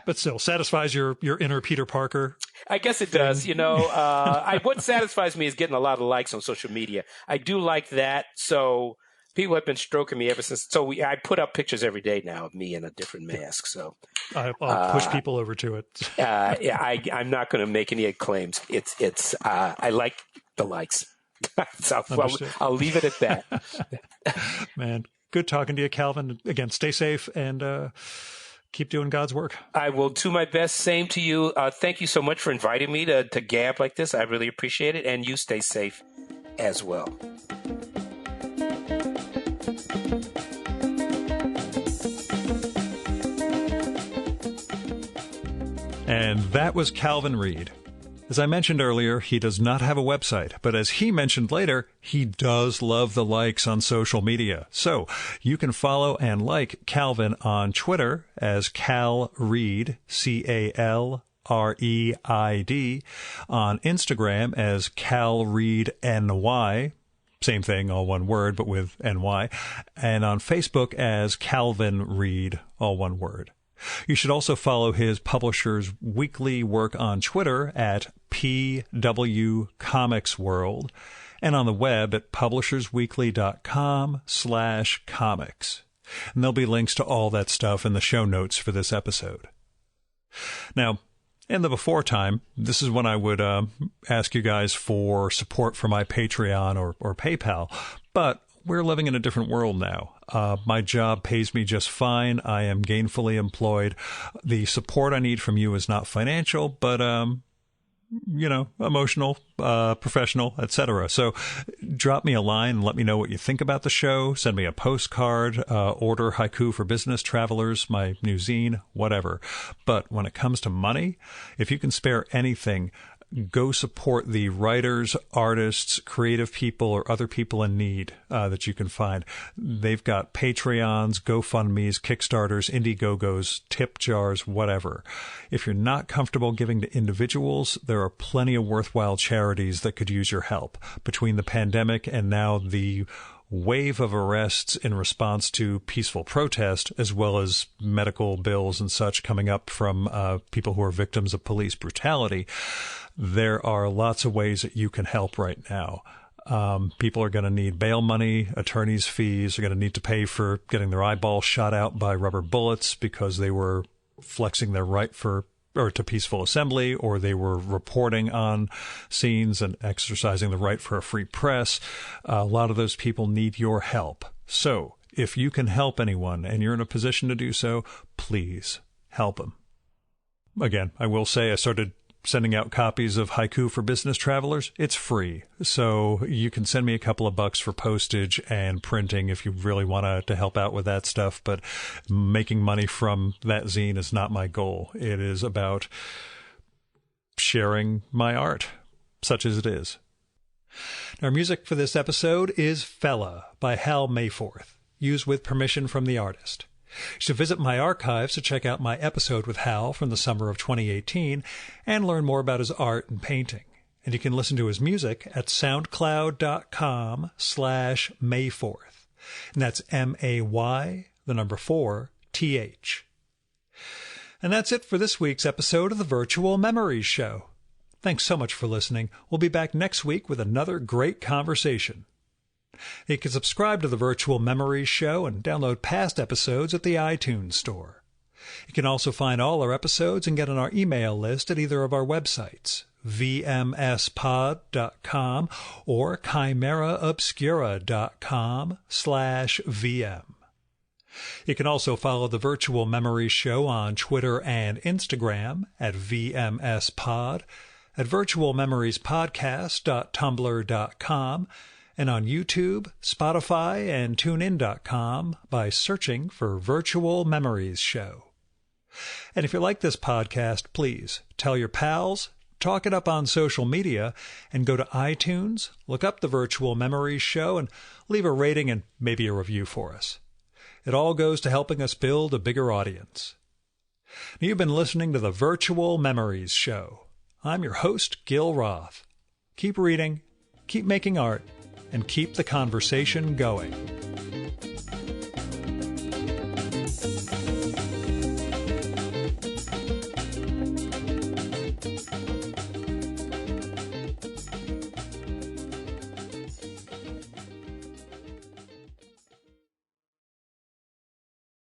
But still, satisfies your inner Peter Parker. I guess it does. What satisfies me is getting a lot of likes on social media. I do like that. So people have been stroking me ever since. So I put up pictures every day now of me in a different mask. So I'll push people over to it. I'm not going to make any claims. I like the likes. So I'll leave it at that. Man, good talking to you, Calvin. Again, stay safe and keep doing God's work. I will do my best. Same to you. Thank you so much for inviting me to gab like this. I really appreciate it. And you stay safe as well. And that was Calvin Reid. As I mentioned earlier, he does not have a website, but as he mentioned later, he does love the likes on social media. So you can follow and like Calvin on Twitter as Cal Reid, CalReid, on Instagram as Cal Reid NY, same thing, all one word, but with NY, and on Facebook as Calvin Reid, all one word. You should also follow his publisher's weekly work on Twitter at PW Comics World and on the web at publishersweekly.com/comics. And there'll be links to all that stuff in the show notes for this episode. Now, In the before time, this is when I would ask you guys for support for my Patreon or PayPal. But we're living in a different world now. My job pays me just fine. I am gainfully employed. The support I need from you is not financial, but emotional, professional, etc. So drop me a line and let me know what you think about the show. Send me a postcard, order Haiku for Business Travelers, my new zine, whatever. But when it comes to money, if you can spare anything, go support the writers, artists, creative people, or other people in need that you can find. They've got Patreons, GoFundMes, Kickstarters, Indiegogos, tip jars, whatever. If you're not comfortable giving to individuals, there are plenty of worthwhile charities that could use your help. Between the pandemic and now the wave of arrests in response to peaceful protest, as well as medical bills and such coming up from people who are victims of police brutality, there are lots of ways that you can help right now. People are going to need bail money, attorney's fees, are going to need to pay for getting their eyeballs shot out by rubber bullets because they were flexing their right to peaceful assembly, or they were reporting on scenes and exercising the right for a free press. A lot of those people need your help. So if you can help anyone and you're in a position to do so, please help them. Again, I will say I started sending out copies of Haiku for Business Travelers. It's free. So you can send me a couple of bucks for postage and printing if you really want to help out with that stuff. But making money from that zine is not my goal. It is about sharing my art, such as it is. Our music for this episode is Fella by Hal Mayforth, used with permission from the artist. You should visit my archives to check out my episode with Hal from the summer of 2018 and learn more about his art and painting. And you can listen to his music at soundcloud.com/Mayforth. And that's MAY4TH. And that's it for this week's episode of the Virtual Memories Show. Thanks so much for listening. We'll be back next week with another great conversation. You can subscribe to the Virtual Memories Show and download past episodes at the iTunes Store. You can also find all our episodes and get on our email list at either of our websites, vmspod.com or chimeraobscura.com/VM. You can also follow the Virtual Memories Show on Twitter and Instagram at vmspod, at virtualmemoriespodcast.tumblr.com, and on YouTube, Spotify, and TuneIn.com by searching for Virtual Memories Show. And if you like this podcast, please tell your pals, talk it up on social media, and go to iTunes, look up the Virtual Memories Show, and leave a rating and maybe a review for us. It all goes to helping us build a bigger audience. You've been listening to the Virtual Memories Show. I'm your host, Gil Roth. Keep reading, keep making art, and keep the conversation going.